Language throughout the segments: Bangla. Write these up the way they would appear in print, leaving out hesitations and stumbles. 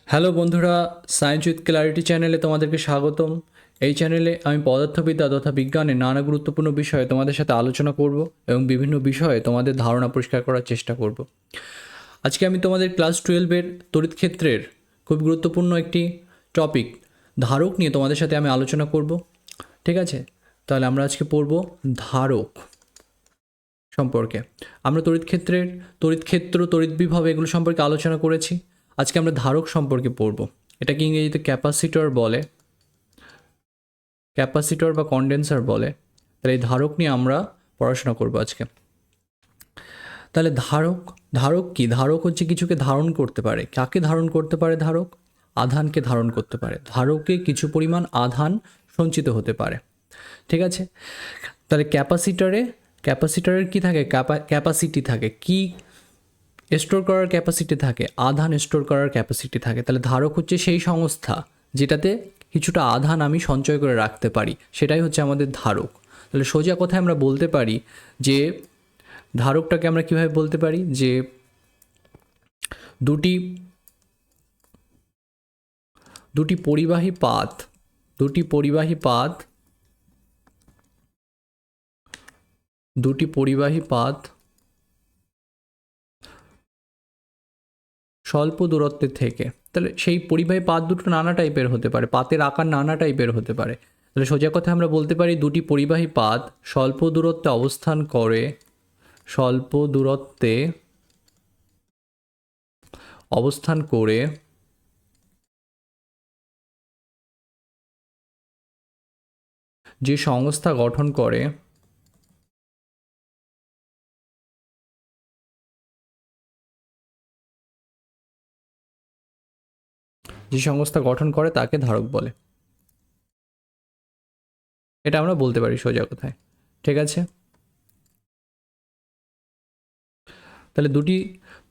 হ্যালো বন্ধুরা, সায়েন্স উইথ ক্লারিটি চ্যানেলে তোমাদেরকে স্বাগতম। এই চ্যানেলে আমি পদার্থবিদ্যা তথা বিজ্ঞানের নানা গুরুত্বপূর্ণ বিষয়ে তোমাদের সাথে আলোচনা করব এবং বিভিন্ন বিষয়ে তোমাদের ধারণা পরিষ্কার করার চেষ্টা করব। আজকে আমি তোমাদের ক্লাস 12-এর তড়িৎ ক্ষেত্রের খুব গুরুত্বপূর্ণ একটি টপিক ধারক নিয়ে তোমাদের সাথে আমি আলোচনা করব। ঠিক আছে, তাহলে আমরা আজকে পড়ব ধারক সম্পর্কে। আমরা তড়িৎ ক্ষেত্র, তড়িৎ বিভব এগুলো সম্পর্কে আলোচনা করেছি। আজকে আমরা ধারক সম্পর্কে পড়ব। এটাকে ইংরেজিতে ক্যাপাসিটর বলে, ক্যাপাসিটর বা কন্ডেন্সার বলে। তাহলে এই ধারক নিয়ে আমরা পড়াশোনা করব আজকে। তাহলে ধারক কি? ধারক হচ্ছে কিছুকে ধারণ করতে পারে। কাকে ধারণ করতে পারে? ধারক আধানকে ধারণ করতে পারে। ধারকে কিছু পরিমাণ আধান সঞ্চিত হতে পারে। ঠিক আছে, তাহলে ক্যাপাসিটরের কি থাকে? ক্যাপাসিটি থাকে। কি স্টোর করার ক্যাপাসিটি থাকে? আধান স্টোর করার ক্যাপাসিটি থাকে। তাহলে ধারক হচ্ছে সেই সংস্থা যেটাতে কিছুটা আধান আমি সঞ্চয় করে রাখতে পারি, সেটাই হচ্ছে আমাদের ধারক। তাহলে সোজা কথায় আমরা বলতে পারি যে ধারকটাকে আমরা কীভাবে বলতে পারি যে দুটি পরিবাহী পাত স্বল্প দূরত্বের থেকে, তাহলে সেই পরিবাহী পাত দুটো নানা টাইপের হতে পারে, পাতের আকার নানা টাইপের হতে পারে। তাহলে সোজা কথা আমরা বলতে পারি দুটি পরিবাহী পাত স্বল্প দূরত্বে অবস্থান করে যে সংস্থা গঠন করে তাকে ধারক বলে। এটা আমরা বলতে পারি সোজা কথায়। ঠিক আছে, তাহলে দুটি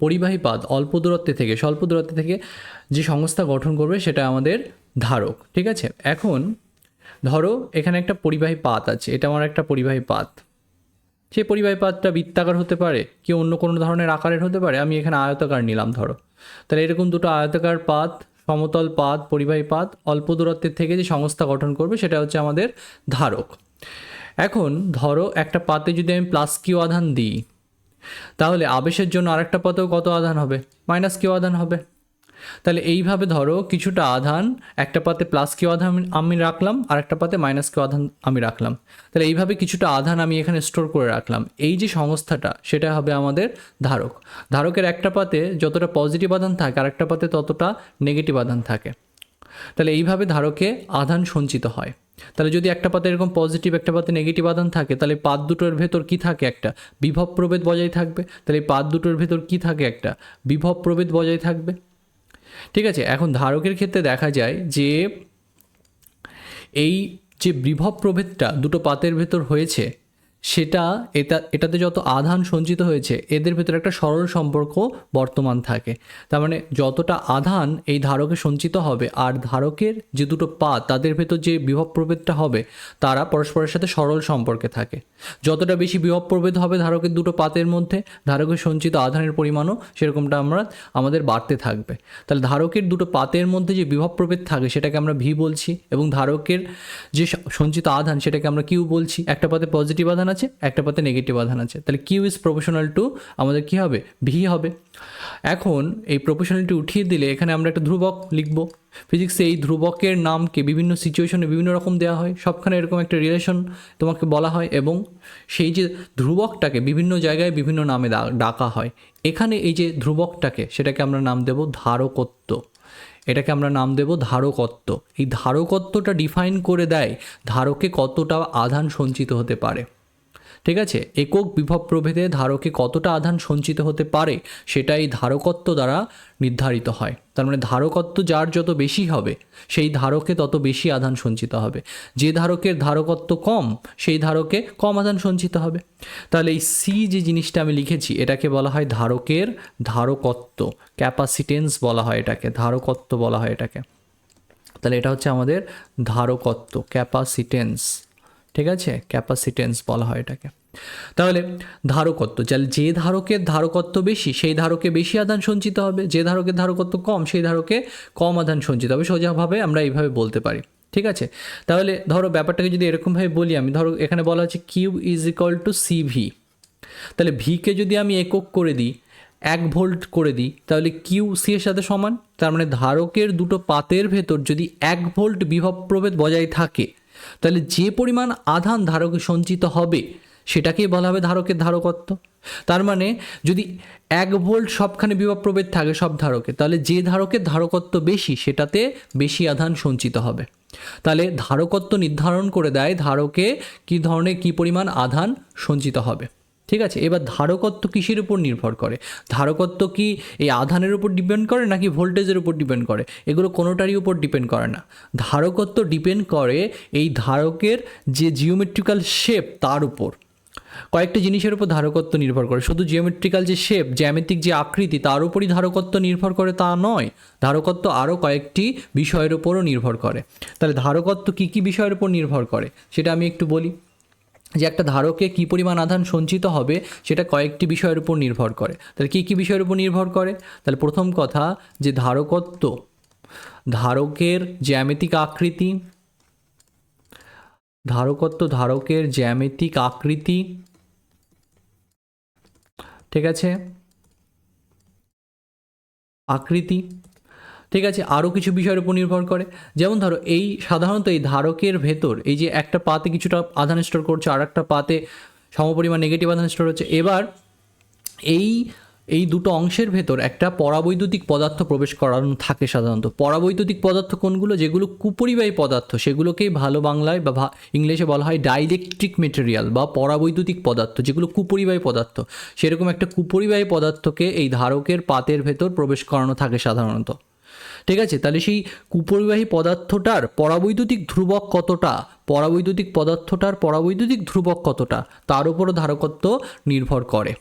পরিবাহী পাত স্বল্প দূরত্বে থেকে যে সংস্থা গঠন করবে সেটা আমাদের ধারক। ঠিক আছে, এখন ধরো এখানে একটা পরিবাহী পাত আছে, এটা আমার একটা পরিবাহী পাত। সেই পরিবাহী পাতটা বৃত্তাকার হতে পারে, কি অন্য কোনো ধরনের আকারের হতে পারে। আমি এখানে আয়তাকার নিলাম ধরো। তাহলে এরকম দুটো আয়তাকার পাত, সমতল পাত, পরিবাহী পাত অল্প দূরত্বের থেকে যে সংস্থা গঠন করবে সেটা হচ্ছে আমাদের ধারক। এখন ধরো একটা পাতে যদি আমি প্লাস কিউ আধান দিই, তাহলে আবেশের জন্য আরেকটা পাতেও কত আধান হবে? মাইনাস কিউ আধান হবে। তাহলে এইভাবে ধরো কিছুটা আধান, একটা পাতে প্লাস কিউ আধান আমি রাখলাম, আর একটা পাতে মাইনাস কিউ আধান আমি রাখলাম। তাহলে এইভাবে কিছুটা আধান আমি এখানে স্টোর করে রাখলাম। এই যে সংস্থাটা সেটা হবে আমাদের ধারক। ধারকের একটা পাতে যতটা পজিটিভ আধান থাকে আর একটা পাতে ততটা নেগেটিভ আধান থাকে। তাহলে এইভাবে ধারকে আধান সঞ্চিত হয়। তাহলে যদি একটা পাতে এরকম পজিটিভ, একটা পাতে নেগেটিভ আধান থাকে, তাহলে পাত দুটোর ভেতর কি থাকে? একটা বিভব প্রভেদ বজায় থাকবে। তাহলে এই পাত দুটোর ভেতর কি থাকে? একটা বিভব প্রভেদ বজায় থাকবে। ঠিক আছে, এখন ধারকের ক্ষেত্রে দেখা যায় যে এই যে বিভব প্রভেদটা দুটো পাতের ভেতর হয়েছে, এটাতে যত আধান সঞ্চিত হয়েছে এদের ভেতরে একটা সরল সম্পর্ক বর্তমান থাকে। তার মানে যতটা আধান এই ধারকে সঞ্চিত হবে আর ধারকের যে দুটো পাত তাদের ভেতর যে বিভব প্রভেদটা হবে তারা পরস্পরের সাথে সরল সম্পর্কে থাকে। যতটা বেশি বিভব প্রভেদ হবে ধারকের দুটো পাতের মধ্যে, ধারকের সঞ্চিত আধানের পরিমাণও সেরকমটা আমাদের বাড়তে থাকবে। তাহলে ধারকের দুটো পাতের মধ্যে যে বিভব প্রভেদ থাকে সেটাকে আমরা ভি বলছি, এবং ধারকের যে সঞ্চিত আধান সেটাকে আমরা কিউ বলছি। একটা পাতে পজিটিভ আধান আছে, একটা পাতে নেগেটিভ আধান আছে, তাহলে কিউ ইজ প্রপোর্শনাল টু আমাদের কী হবে? ভি হবে। এখন এই প্রপোর্শনালিটি উঠিয়ে দিলে এখানে আমরা একটা ধ্রুবক লিখব। ফিজিক্সে এই ধ্রুবকের নামকে বিভিন্ন সিচুয়েশনে বিভিন্ন রকম দেওয়া হয়, সবখানে এরকম একটা রিলেশন তোমাকে বলা হয়, এবং সেই যে ধ্রুবকটাকে বিভিন্ন জায়গায় বিভিন্ন নামে ডাকা হয়। এখানে এই যে ধ্রুবকটাকে সেটাকে আমরা নাম দেব ধারকত্ব। এটাকে আমরা নাম দেব ধারকত্ব। এই ধারকত্বটা ডিফাইন করে দেয় ধারকে কতটা আধান সঞ্চিত হতে পারে। ঠিক আছে, একক বিভব প্রভেদে ধারকে কতটা আধান সঞ্চিত হতে পারে সেটা এই ধারকত্ব দ্বারা নির্ধারিত হয়। তার মানে ধারকত্ব যার যত বেশি হবে সেই ধারকে তত বেশি আধান সঞ্চিত হবে। যে ধারকের ধারকত্ব কম সেই ধারকে কম আধান সঞ্চিত হবে। তাহলে এই সি যে জিনিসটা আমি লিখেছি এটাকে বলা হয় ধারকের ধারকত্ব, ক্যাপাসিটেন্স বলা হয় এটাকে, ধারকত্ব বলা হয় এটাকে। তাহলে এটা হচ্ছে আমাদের ধারকত্ব, ক্যাপাসিটেন্স। ঠিক আছে, ক্যাপাসিটেন্স বলা হয় এটাকে। তাহলে ধারকত্ব, যে ধারকের ধারকত্ব বেশি সেই ধারকে বেশি আধান সঞ্চিত হবে, যে ধারকের ধারকত্ব কম সেই ধারকে কম আধান সঞ্চিত হবে। সোজাভাবে আমরা এইভাবে বলতে পারি। ঠিক আছে, তাহলে ধরো ব্যাপারটাকে যদি এরকমভাবে বলি আমি, ধরো এখানে বলা হচ্ছে Q is equal to CV. তাহলে ভিকে যদি আমি একক করে দিই, 1 ভোল্ট করে দিই, তাহলে কিউ সি এর সাথে সমান। তার মানে ধারকের দুটো পাতের ভেতর যদি 1 ভোল্ট বিভব প্রভেদ বজায় থাকে, তাহলে যে পরিমাণ আধান ধারকে সঞ্চিত হবে সেটাকেই বলা হবে ধারকের ধারকত্ব। তার মানে যদি 1 ভোল্ট সবখানে বিভব প্রভেদ থাকে সব ধারকে, তাহলে যে ধারকের ধারকত্ব বেশি সেটাতে বেশি আধান সঞ্চিত হবে। তাহলে ধারকত্ব নির্ধারণ করে দেয় ধারকে কী ধরনের কী পরিমাণ আধান সঞ্চিত হবে। ঠিক আছে, এবার ধারকত্ব কিসের উপর নির্ভর করে? ধারকত্ব কি এই আধানের উপর ডিপেন্ড করে নাকি ভোল্টেজের উপর ডিপেন্ড করে? এগুলো কোনোটারই উপর ডিপেন্ড করে না। ধারকত্ব ডিপেন্ড করে এই ধারকের যে জিওমেট্রিক্যাল শেপ তার উপর। কয়েকটি জিনিসের উপর ধারকত্ব নির্ভর করে, শুধু জিওমেট্রিক্যাল যে শেপ, জ্যামিতিক যে আকৃতি তার উপরই ধারকত্ব নির্ভর করে তা নয়। ধারকত্ব আরও কয়েকটি বিষয়ের উপরও নির্ভর করে। তাহলে ধারকত্ব কী কী বিষয়ের উপর নির্ভর করে সেটা আমি একটু বলি। যে একটা ধারকে কী পরিমাণ আধান সঞ্চিত হবে সেটা কয়েকটি বিষয়ের উপর নির্ভর করে। তাহলে কী কী বিষয়ের উপর নির্ভর করে? তাহলে প্রথম কথা যে ধারকত্ব, ধারকের জ্যামিতিক আকৃতি, ধারকের জ্যামিতিক আকৃতি, ঠিক আছে, আকৃতি, ঠিক আছে, আরও কিছু বিষয়ের উপর নির্ভর করে। যেমন ধরো এই সাধারণত এই ধারকের ভেতর এই যে একটা পাতে কিছুটা আধান স্টোর করছে, আর একটা পাতে সমপরিমাণ নেগেটিভ আধান স্টোর হচ্ছে। এবার এই দুটো অংশের ভেতর একটা পরাবৈদ্যুতিক পদার্থ প্রবেশ করানো থাকে সাধারণত। পরাবৈদ্যুতিক পদার্থ কোনগুলো? যেগুলো কুপরিবাহী পদার্থ, সেগুলোকেই ভালো বাংলায় বা ইংলিশে বলা হয় ডাইইলেকট্রিক মেটেরিয়াল বা পরাবৈদ্যুতিক পদার্থ, যেগুলো কুপরিবাহী পদার্থ। সেরকম একটা কুপরিবাহী পদার্থকে এই ধারকের পাতের ভেতর প্রবেশ করানো থাকে সাধারণত। ঠিক আছে, তাহলে সেই কুপরিবাহী পদার্থটার পরাবৈদ্যুতিক ধ্রুবক কতটা, পরাবৈদ্যুতিক ধ্রুবক কতটা, তার উপরও ধারকত্ব নির্ভর করে।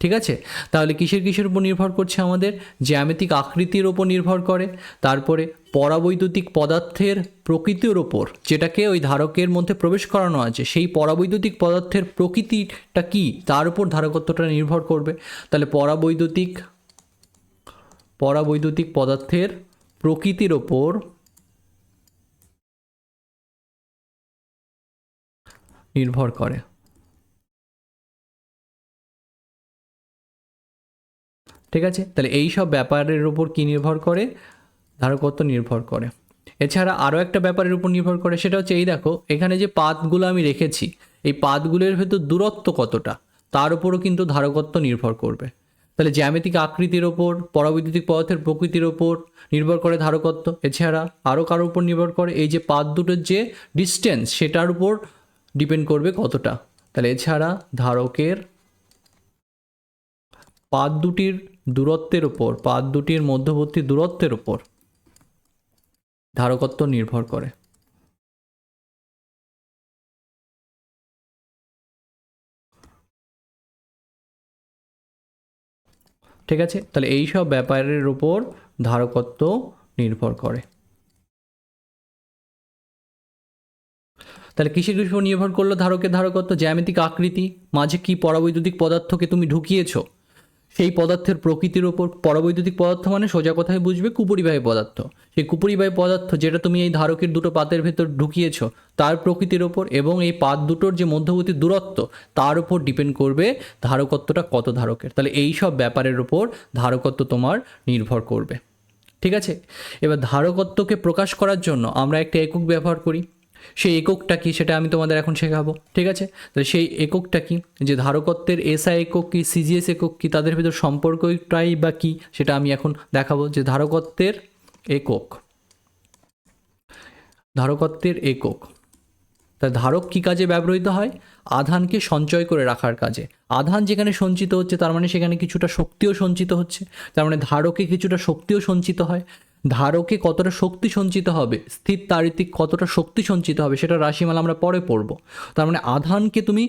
ঠিক আছে, তাহলে কিসের উপর নির্ভর করছে? আমাদের জ্যামিতিক আকৃতির ওপর নির্ভর করে। তারপরে পরাবৈদ্যুতিক পদার্থের প্রকৃতির ওপর, যেটাকে ওই ধারকের মধ্যে প্রবেশ করানো আছে, সেই পরাবৈদ্যুতিক পদার্থের প্রকৃতিটা কি তার উপর ধারকত্বটা নির্ভর করবে। তাহলে পরাবৈদ্যুতিক পদার্থের প্রকৃতির ওপর নির্ভর করে। ঠিক আছে, তাহলে এই সব ব্যাপারের উপর কি নির্ভর করে? ধারকত্ব নির্ভর করে। এছাড়া আরও একটা ব্যাপারের উপর নির্ভর করে, সেটা হচ্ছে এই দেখো এখানে যে পাতগুলো আমি রেখেছি, এই পাতগুলোর ভেতর দূরত্ব কতটা তার উপরও কিন্তু ধারকত্ব নির্ভর করবে। তাহলে জ্যামিতিক আকৃতির ওপর, পরাবৈদ্যুতিক পদার্থের প্রকৃতির ওপর নির্ভর করে ধারকত্ব। এছাড়া আরও কারোর উপর নির্ভর করে এই যে পাত দুটোর যে ডিস্টেন্স সেটার উপর ডিপেন্ড করবে কতটা। তাহলে এছাড়া ধারকের পাত দুটির দূরত্বের ওপর, পাত দুটির মধ্যবর্তী দূরত্বের ওপর ধারকত্ব নির্ভর করে। ঠিক আছে, তাহলে এই সব ব্যাপারের উপর ধারকত্ব নির্ভর করে। তাহলে কিসের উপর নির্ভর করলো ধারকের ধারকত্ব? জ্যামিতিক আকৃতি, মাঝে কি পরাবৈদ্যুতিক পদার্থকে তুমি ঢুকিয়েছো সেই পদার্থের প্রকৃতির ওপর। পরাবৈদ্যুতিক পদার্থ মানে সোজা কথায় বুঝবে কুপরিবাহী পদার্থ। সেই কুপরিবাহী পদার্থ যেটা তুমি এই ধারকের দুটো পাতের ভেতর ঢুকিয়েছো তার প্রকৃতির ওপর, এবং এই পাত দুটোর যে মধ্যবর্তী দূরত্ব তার উপর ডিপেন্ড করবে ধারকত্বটা কত ধারকের। তাহলে এই সব ব্যাপারের উপর ধারকত্ব তোমার নির্ভর করবে। ঠিক আছে, এবার ধারকত্বকে প্রকাশ করার জন্য আমরা একটা একক ব্যবহার করি। সেই এককটা কি সেটা আমি তোমাদের এখন শেখাবো। ঠিক আছে, তাহলে সেই এককটা কি, যে ধারকত্বের এসআই একক কি, সিজিএস একক কি, তাদের ভিতর সম্পর্কটাই বা কী সেটা আমি এখন দেখাবো। যে ধারকত্বের একক, তা ধারক কী কাজে ব্যবহৃত হয়? আধানকে সঞ্চয় করে রাখার কাজে। আধান যেখানে সঞ্চিত হচ্ছে তার মানে সেখানে কিছুটা শক্তিও সঞ্চিত হচ্ছে, তার মানে ধারকে কিছুটা শক্তিও সঞ্চিত হয়। ধারকে কতটা শক্তি সঞ্চিত হবে, স্থির তাড়িতিক কতটা শক্তি সঞ্চিত হবে, সেটা রাশিমালা আমরা পরে পড়ব। তার মানে আধানকে তুমি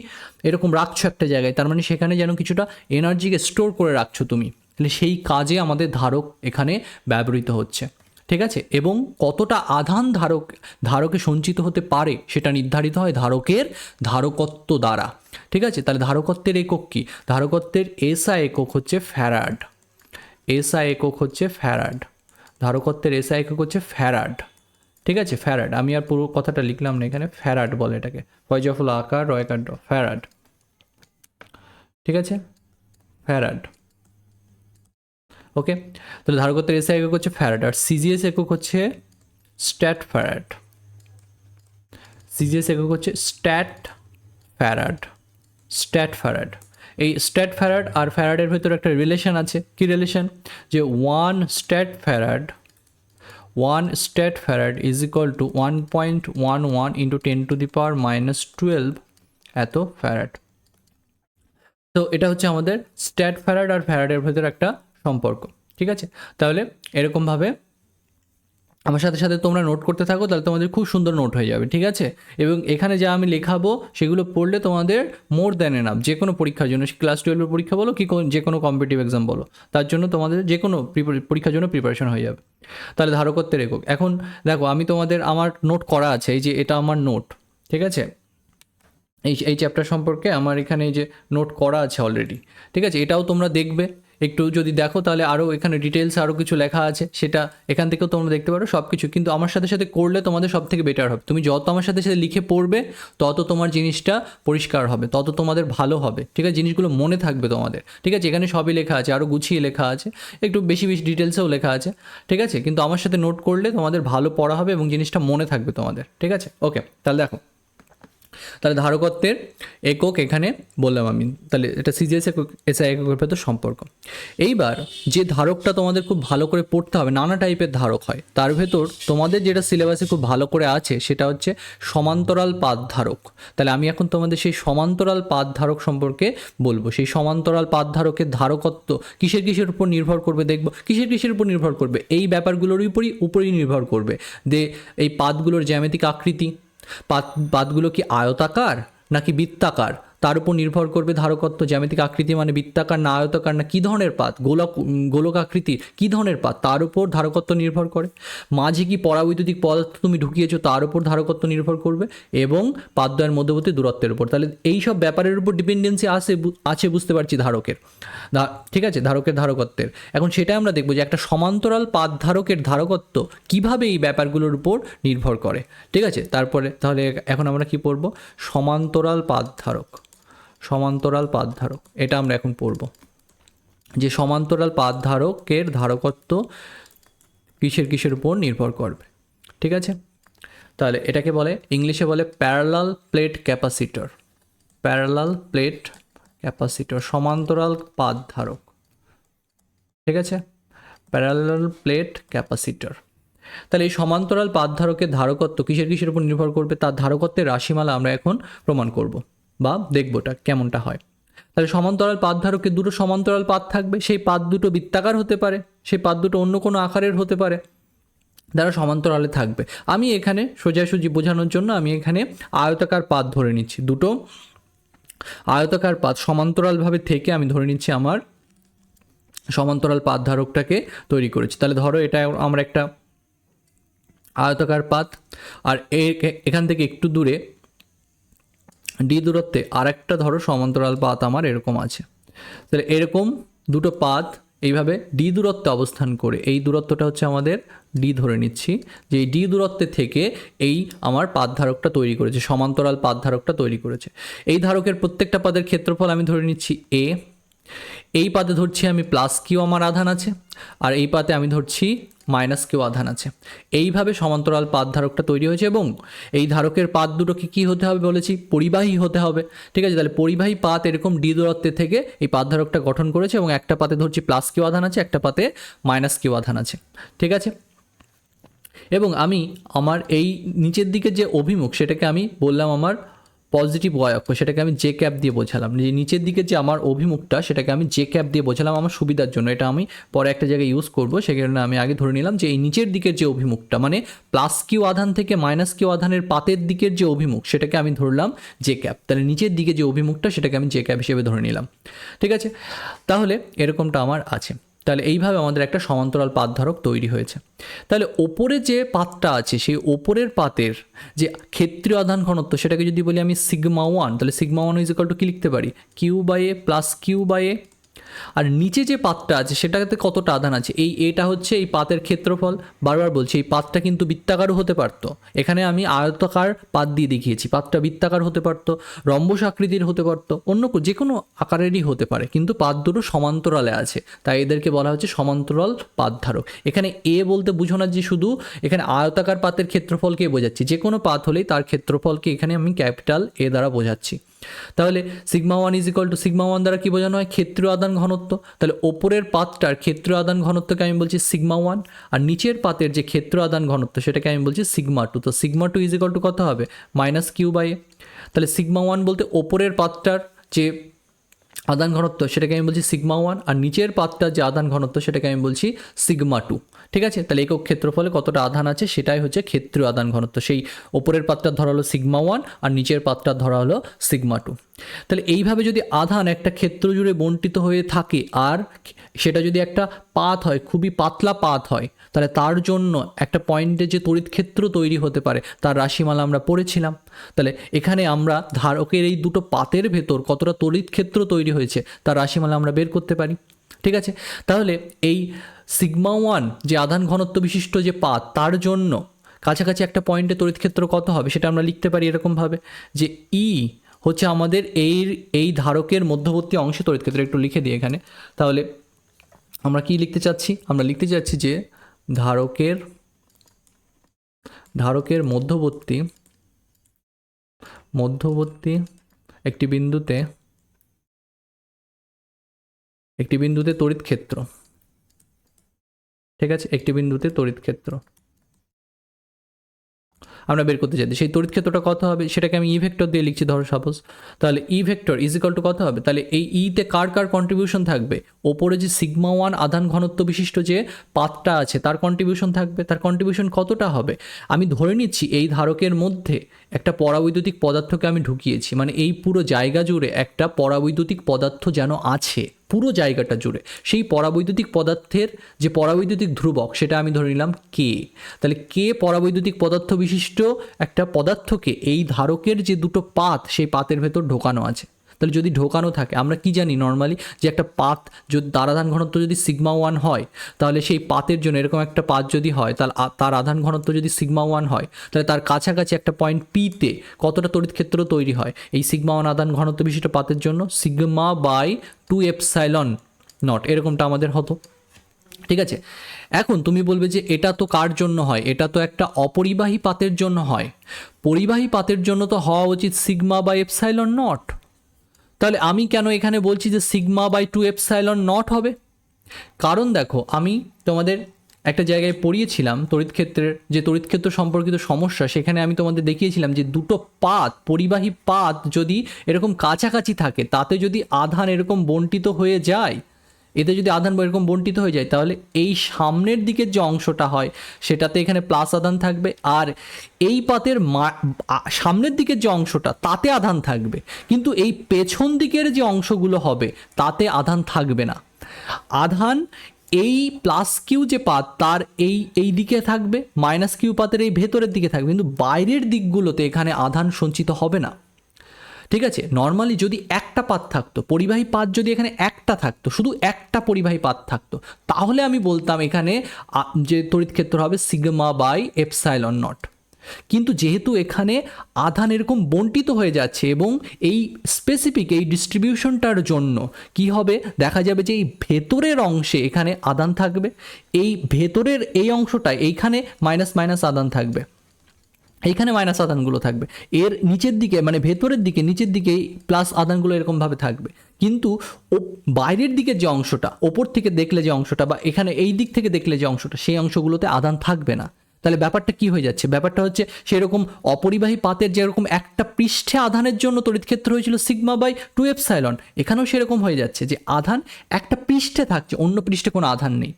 এরকম রাখছো একটা জায়গায়, তার মানে সেখানে যেন কিছুটা এনার্জিকে স্টোর করে রাখছো তুমি, তাহলে সেই কাজে আমাদের ধারক এখানে ব্যবহৃত হচ্ছে। ঠিক আছে, এবং কতটা আধান ধারকে সঞ্চিত হতে পারে সেটা নির্ধারিত হয় ধারকের ধারকত্ব দ্বারা। ঠিক আছে, তাহলে ধারকত্বের একক কি? ধারকত্বের এসআই একক হচ্ছে ফ্যারাড। এসআই একক হচ্ছে ফ্যারাড। ধারকত্বের এসআই একক হচ্ছে ফ্যারাড। ঠিক আছে, ফ্যারাড। আমি আর পুরো কথাটা লিখলাম না এখানে, ফ্যারাড বলে এটাকে, ফয়জফল আকার রয়কার ড, ফ্যারাড। ঠিক আছে, ফ্যারাড। ওকে, তাহলে ধারকত্বের এসআই একক হচ্ছে ফ্যারাড, আর সিজিএস একক হচ্ছে স্ট্যাট ফ্যারাড। সিজিএস একক হচ্ছে স্ট্যাট ফ্যারাড। Stat farad. এই স্ট্যাট ফ্যারাড আর ফ্যারাডের ভেতরে একটা রিলেশন আছে। কি রিলেশন? যে one stat farad is equal two 1.11 into 10⁻⁻12 এত ফ্যারাড। তো এটা হচ্ছে আমাদের স্ট্যাট ফ্যারাড আর ফ্যারাডের ভেতরে একটা সম্পর্ক। ঠিক আছে, তাহলে এরকমভাবে আমার সাথে সাথে তোমরা নোট করতে থাকো, তাহলে তোমাদের খুব সুন্দর নোট হয়ে যাবে। ঠিক আছে, এবং এখানে যা আমি লেখাবো সেগুলো পড়লে তোমাদের মোর দ্যান এনাফ যে কোনো পরীক্ষার জন্য, ক্লাস 12-এর পরীক্ষা বলো কি যে কোনো কম্পিটিটিভ এক্সাম বলো, তার জন্য তোমাদের যে কোনো পরীক্ষার জন্য প্রিপারেশন হয়ে যাবে। তাহলে ধারকত্বের একক। এখন দেখো আমি তোমাদের, আমার নোট করা আছে, এই যে এটা আমার নোট। ঠিক আছে, এই চ্যাপ্টার সম্পর্কে আমার এখানে এই যে নোট করা আছে অলরেডি। ঠিক আছে, এটাও তোমরা দেখবে, একটু যদি দেখো তাহলে আরও এখানে ডিটেলস আরও কিছু লেখা আছে, সেটা এখান থেকেও তোমরা দেখতে পারো সব কিছু। কিন্তু আমার সাথে সাথে করলে তোমাদের সব থেকে বেটার হবে। তুমি যত আমার সাথে সাথে লিখে পড়বে তত তোমার জিনিসটা পরিষ্কার হবে, তত তোমাদের ভালো হবে। ঠিক আছে, জিনিসগুলো মনে থাকবে তোমাদের। ঠিক আছে, এখানে সবই লেখা আছে, আরও গুছিয়ে লেখা আছে, একটু বেশি বেশি ডিটেলসেও লেখা আছে। ঠিক আছে, কিন্তু আমার সাথে নোট করলে তোমাদের ভালো পড়া হবে এবং জিনিসটা মনে থাকবে তোমাদের। ঠিক আছে, ওকে, তাহলে দেখো, তাহলে ধারকত্বের একক এখানে বললাম আমি। তাহলে এটা সিজিএস একক এসআই এককের ভেতর সম্পর্ক। এইবার যে ধারকটা তোমাদের খুব ভালো করে পড়তে হবে, নানা টাইপের ধারক হয়, তার ভেতর তোমাদের যেটা সিলেবাসে খুব ভালো করে আছে সেটা হচ্ছে সমান্তরাল পাত ধারক। তাহলে আমি এখন তোমাদের সেই সমান্তরাল পাত ধারক সম্পর্কে বলবো। সেই সমান্তরাল পাত ধারকের ধারকত্ব কিসের উপর নির্ভর করবে দেখব। কিসের উপর নির্ভর করবে? এই ব্যাপারগুলোর উপরই নির্ভর করবে যে এই পাতগুলোর জ্যামিতিক আকৃতি, পাতগুলো কি আয়তাকার নাকি বৃত্তাকার, তার উপর নির্ভর করবে ধারকত্ব। জ্যামিতিক আকৃতি মানে বৃত্তাকার না আয়তাকার না কী ধরনের পাত, গোলক আকৃতির কী ধরনের পাত, তার উপর ধারকত্ব নির্ভর করে। মাঝে কি পরাবৈদ্যুতিক পদার্থ তুমি ঢুকিয়েছো, তার উপর ধারকত্ব নির্ভর করবে, এবং পাতদ্বয়ের মধ্যবর্তী দূরত্বের উপর। তাহলে এই সব ব্যাপারের উপর ডিপেন্ডেন্সি আছে বুঝতে পারছি ধারকের। ঠিক আছে, ধারকের ধারকত্বের। এখন সেটা আমরা দেখবো যে একটা সমান্তরাল পাত ধারকের ধারকত্ব কিভাবে এই ব্যাপারগুলোর উপর নির্ভর করে। ঠিক আছে, তারপরে তাহলে এখন আমরা কি পড়বো? সমান্তরাল পাত ধারক। সমান্তরাল পাত ধারক, এটা আমরা এখন পড়ব, যে সমান্তরাল পাত ধারকের ধারকত্ব কিসের উপর নির্ভর করবে। ঠিক আছে, তাহলে এটাকে বলে, ইংলিশে বলে parallel plate capacitor. Parallel plate capacitor, সমান্তরাল পাত ধারক। ঠিক আছে, প্যারালাল প্লেট ক্যাপাসিটর। তাহলে এই সমান্তরাল পাত ধারকের ধারকত্ব কিসের উপর নির্ভর করবে, তার ধারকত্বের রাশিমালা আমরা এখন প্রমাণ করব বা দেখবো এটা কেমনটা হয়। তাহলে সমান্তরাল পাত ধারকের দুটো সমান্তরাল পাত থাকবে, সেই পাত দুটো বৃত্তাকার হতে পারে, সেই পাত দুটো অন্য কোনো আকারের হতে পারে, যারা সমান্তরালে থাকবে। আমি এখানে সোজাসুজি বোঝানোর জন্য আমি এখানে আয়তাকার পাত ধরে নিচ্ছি, দুটো আয়তাকার পাত সমান্তরালভাবে থেকে আমি ধরে নিচ্ছি আমার সমান্তরাল পাত ধারকটাকে তৈরি করেছি। তাহলে ধরো এটা আমরা একটা আয়তাকার পাত, আর এখান থেকে একটু দূরে ডি দূরত্বে আর একটা ধরো সমান্তরাল পাত আমার এরকম আছে। তাহলে এরকম দুটো পাত এইভাবে ডি দূরত্বে অবস্থান করে, এই দূরত্বটা হচ্ছে আমাদের ডি ধরে নিচ্ছি, যে এই ডি দূরত্বে থেকে এই আমার পাত ধারকটা তৈরি করেছে, সমান্তরাল পাত ধারকটা তৈরি করেছে। এই ধারকের প্রত্যেকটা পাদের ক্ষেত্রফল আমি ধরে নিচ্ছি এ। এই পাতে ধরছি আমি প্লাস কিউ আমার আধান আছে, আর এই পাতে আমি ধরছি মাইনাস কিউ আধান আছে। এইভাবে সমান্তরাল পাত ধারকটা তৈরি হয়েছে, এবং এই ধারকের পাত দুটোকে কী হতে হবে বলেছি? পরিবাহী হতে হবে। ঠিক আছে, তাহলে পরিবাহী পাত এরকম ডি দূরত্বের থেকে এই পাত ধারকটা গঠন করেছে, এবং একটা পাতে ধরছি প্লাস কিউ আধান আছে, একটা পাতে মাইনাস কিউ আধান আছে। ঠিক আছে, এবং আমি আমার এই নিচের দিকে যে অভিমুখ সেটাকে আমি বললাম আমার পজিটিভ ওয়াই অক্ষ, সেটাকে আমি জে ক্যাপ দিয়ে বোঝালাম। যে নিচের দিকে যে আমার অভিমুখটা সেটাকে আমি জে ক্যাপ দিয়ে বোঝালাম আমার সুবিধার জন্য। এটা আমি পরে একটা জায়গায় ইউজ করবো, সেই কারণে আমি আগে ধরে নিলাম যে এই নিচের দিকের যে অভিমুখটা, মানে প্লাস কিউ আধান থেকে মাইনাস কিউ আধানের পাতের দিকের যে অভিমুখ সেটাকে আমি ধরলাম জে ক্যাপ। তাহলে নিচের দিকে যে অভিমুখটা সেটাকে আমি জে ক্যাপ হিসেবে ধরে নিলাম। ঠিক আছে, তাহলে এরকমটা আমার আছে। তাহলে এইভাবে আমাদের একটা সমান্তরাল পাত ধারক তৈরি হয়েছে। তাহলে ওপরে যে পাতটা আছে সেই ওপরের পাতের যে ক্ষেত্রীয় আধান ঘনত্ব সেটাকে যদি বলি আমি সিগমা ওয়ান, তাহলে sigma one is equal to কী লিখতে পারি, Q by A plus Q by A. আর নিচে যে পাতটা আছে সেটাতে কতটা আধান আছে, এই এটা হচ্ছে এই পাতের ক্ষেত্রফল। বারবার বলছি এই পাতটা কিন্তু বৃত্তাকারও হতে পারতো, এখানে আমি আয়তাকার পাত দিয়ে দেখিয়েছি, পাতটা বৃত্তাকার হতে পারতো, রম্বস আকৃতির হতে পারতো, অন্য যে কোনো আকারেরই হতে পারে, কিন্তু পাত দুটো সমান্তরালে আছে, তাই এদেরকে বলা হচ্ছে সমান্তরাল পাত ধারক। এখানে এ বলতে বুঝো না যে শুধু এখানে আয়তাকার পাতের ক্ষেত্রফলকে বোঝাচ্ছি, যে কোনো পাত হলেই তার ক্ষেত্রফলকে এখানে আমি ক্যাপিটাল এ দ্বারা বোঝাচ্ছি। তাহলে sigma one is equal two sigma one দ্বারা কী বোঝানো হয়, ক্ষেত্রীয় আদান ঘনত্ব। তাহলে ওপরের পাতটার ক্ষেত্রীয় আদান ঘনত্বকে আমি বলছি সিগমা ওয়ান, আর নিচের পাতের যে ক্ষেত্র আদান ঘনত্ব সেটাকে আমি বলছি সিগমা টু। তো sigma two is equal to কত হবে, মাইনাস কিউ বাই এ। তাহলে সিগমা ওয়ান বলতে ওপরের পাতটার যে আদান ঘনত্ব সেটাকে আমি বলছি সিগমা ওয়ান, আর নিচের পাতটার যে আদান ঘনত্ব সেটাকে আমি বলছি সিগমা টু। ঠিক আছে, তাহলে একক ক্ষেত্রফলে কতটা আধান আছে সেটাই হচ্ছে ক্ষেত্রীয় আদান ঘনত্ব। সেই ওপরের পাতটার ধরা হলো সিগমা ওয়ান আর নিচের পাতটার ধরা হলো সিগমা টু। তাহলে এইভাবে যদি আধান একটা ক্ষেত্র জুড়ে বণ্টিত হয়ে থাকে আর সেটা যদি একটা পাত হয়, খুবই পাতলা পাত হয়, তাহলে তার জন্য একটা পয়েন্টে যে তড়িৎ ক্ষেত্র তৈরি হতে পারে তার রাশিমালা আমরা পড়েছিলাম। তাহলে এখানে আমরা ধারকের এই দুটো পাতের ভেতর কতটা তড়িৎ ক্ষেত্র তৈরি হয়েছে তার রাশিমালা আমরা বের করতে পারি। ঠিক আছে, তাহলে এই সিগমা ওয়ান যে আধান ঘনত্ব বিশিষ্ট যে পাত তার জন্য কাছাকাছি একটা পয়েন্টে তড়িৎ ক্ষেত্র কত হবে সেটা আমরা লিখতে পারি এরকমভাবে যে ই হচ্ছে আমাদের এই ধারকের মধ্যবর্তী অংশে তড়িৎ ক্ষেত্র। একটু লিখে দিই এখানে, তাহলে আমরা কি লিখতে চাচ্ছি, আমরা লিখতে চাচ্ছি যে ধারকের মধ্যবর্তী একটি বিন্দুতে তড়িৎ ক্ষেত্র। ঠিক আছে, একটি বিন্দুতে তড়িৎ ক্ষেত্র আমরা বের করতে চাই, সেই তড়িৎ ক্ষেত্রটা কত হবে সেটাকে আমি ই ভেক্টর দিয়ে লিখছি ধরো সাপোজ। তাহলে E vector is equal to কত হবে, তাহলে এই ইতে কার কন্ট্রিবিউশন থাকবে, ওপরে যে সিগমা ওয়ান আধান ঘনত্ব বিশিষ্ট যে পাতটা আছে তার কন্ট্রিবিউশন থাকবে। তার কন্ট্রিবিউশন কতটা হবে, আমি ধরে নিচ্ছি এই ধারকের মধ্যে একটা পরাবৈদ্যুতিক পদার্থকে আমি ঢুকিয়েছি, মানে এই পুরো জায়গা জুড়ে একটা পরাবৈদ্যুতিক পদার্থ যেন আছে, পুরো জায়গাটা জুড়ে সেই পরাবৈদ্যুতিক পদার্থের যে পরাবৈদ্যুতিক ধ্রুবক সেটা আমি ধরে নিলাম কে। তাহলে কে পরাবৈদ্যুতিক পদার্থ বিশিষ্ট একটা পদার্থকে এই ধারকের যে দুটো পাত সেই পাতের ভেতর ঢোকানো আছে। তাহলে যদি ঢোকানো থাকে আমরা কি জানি নর্মালি যে একটা পাত যদি তার আধান ঘনত্ব যদি সিগমা ওয়ান হয় তাহলে সেই পাতের জন্য এরকম একটা পাত যদি হয় তাহলে তার আধান ঘনত্ব যদি সিগমা ওয়ান হয় তাহলে তার কাছাকাছি একটা পয়েন্ট পিতে কতটা তড়িৎ ক্ষেত্র তৈরি হয় এই সিগমা ওয়ান আধান ঘনত্ব বিশিষ্ট পাতের জন্য, সিগমা বাই 2 এপসাইলন নট, এরকমটা আমাদের হতো। ঠিক আছে, এখন তুমি বলবে যে এটা তো কার জন্য হয়, এটা তো একটা অপরিবাহী পাতের জন্য হয়, পরিবাহী পাতের জন্য তো হওয়া উচিত সিগমা বাই এপসাইলন নট। তাহলে আমি কেন এখানে বলছি যে সিগমা বাই 2 এপসাইলন নট হবে, কারণ দেখো আমি তোমাদের একটা জায়গায় পড়িয়েছিলাম তড়িৎ ক্ষেত্র সম্পর্কিত সমস্যা, সেখানে আমি তোমাদের দেখিয়েছিলাম যে দুটো পাত, পরিবাহী পাত যদি এরকম কাছাকাছি থাকে তাতে যদি আধান এরকম বণ্টিত হয়ে যায়, এতে যদি আধান এরকম বণ্টিত হয়ে যায় তাহলে এই সামনের দিকের যে অংশটা হয় সেটাতে এখানে প্লাস আধান থাকবে, আর এই পাতের সামনের দিকের যে অংশটা তাতে আধান থাকবে, কিন্তু এই পেছন দিকের যে অংশগুলো হবে তাতে আধান থাকবে না। আধান এই প্লাস কিউ যে পাত তার এই দিকে থাকবে, মাইনাস কিউ পাতের এই ভেতরের দিকে থাকবে, কিন্তু বাইরের দিকগুলোতে এখানে আধান সঞ্চিত হবে না। ঠিক আছে, নর্মালি যদি একটা পাত থাকতো, পরিবাহী পাত যদি এখানে একটা থাকতো, শুধু একটা পরিবাহী পাত থাকতো, তাহলে আমি বলতাম এখানে যে তড়িৎ ক্ষেত্র হবে সিগমা বাই এপসাইলন নট। কিন্তু যেহেতু এখানে আধান এরকম বণ্টিত হয়ে যাচ্ছে এবং এই স্পেসিফিক এই ডিস্ট্রিবিউশনটার জন্য কি হবে, দেখা যাবে যে এই ভেতরের অংশে এখানে আধান থাকবে, এই ভেতরের এই অংশটায় এইখানে মাইনাস মাইনাস আধান থাকবে, এইখানে মাইনাস আধানগুলো থাকবে, এর নিচের দিকে মানে ভেতরের দিকে নিচের দিকে প্লাস আধানগুলো এরকমভাবে থাকবে, কিন্তু বাইরের দিকের যে অংশটা, ওপর থেকে দেখলে যে অংশটা বা এখানে এই দিক থেকে দেখলে যে অংশটা, সেই অংশগুলোতে আধান থাকবে না। তাহলে ব্যাপারটা কি হয়ে যাচ্ছে, ব্যাপারটা হচ্ছে সেরকম অপরিবাহী পাতের যেরকম একটা পৃষ্ঠে আধানের জন্য তড়িৎ ক্ষেত্র হয়েছিল সিগমা বাই 2 এপসাইলন, এখানেও সেরকম হয়ে যাচ্ছে যে আধান একটা পৃষ্ঠে থাকছে, অন্য পৃষ্ঠে কোনো আধান নেই।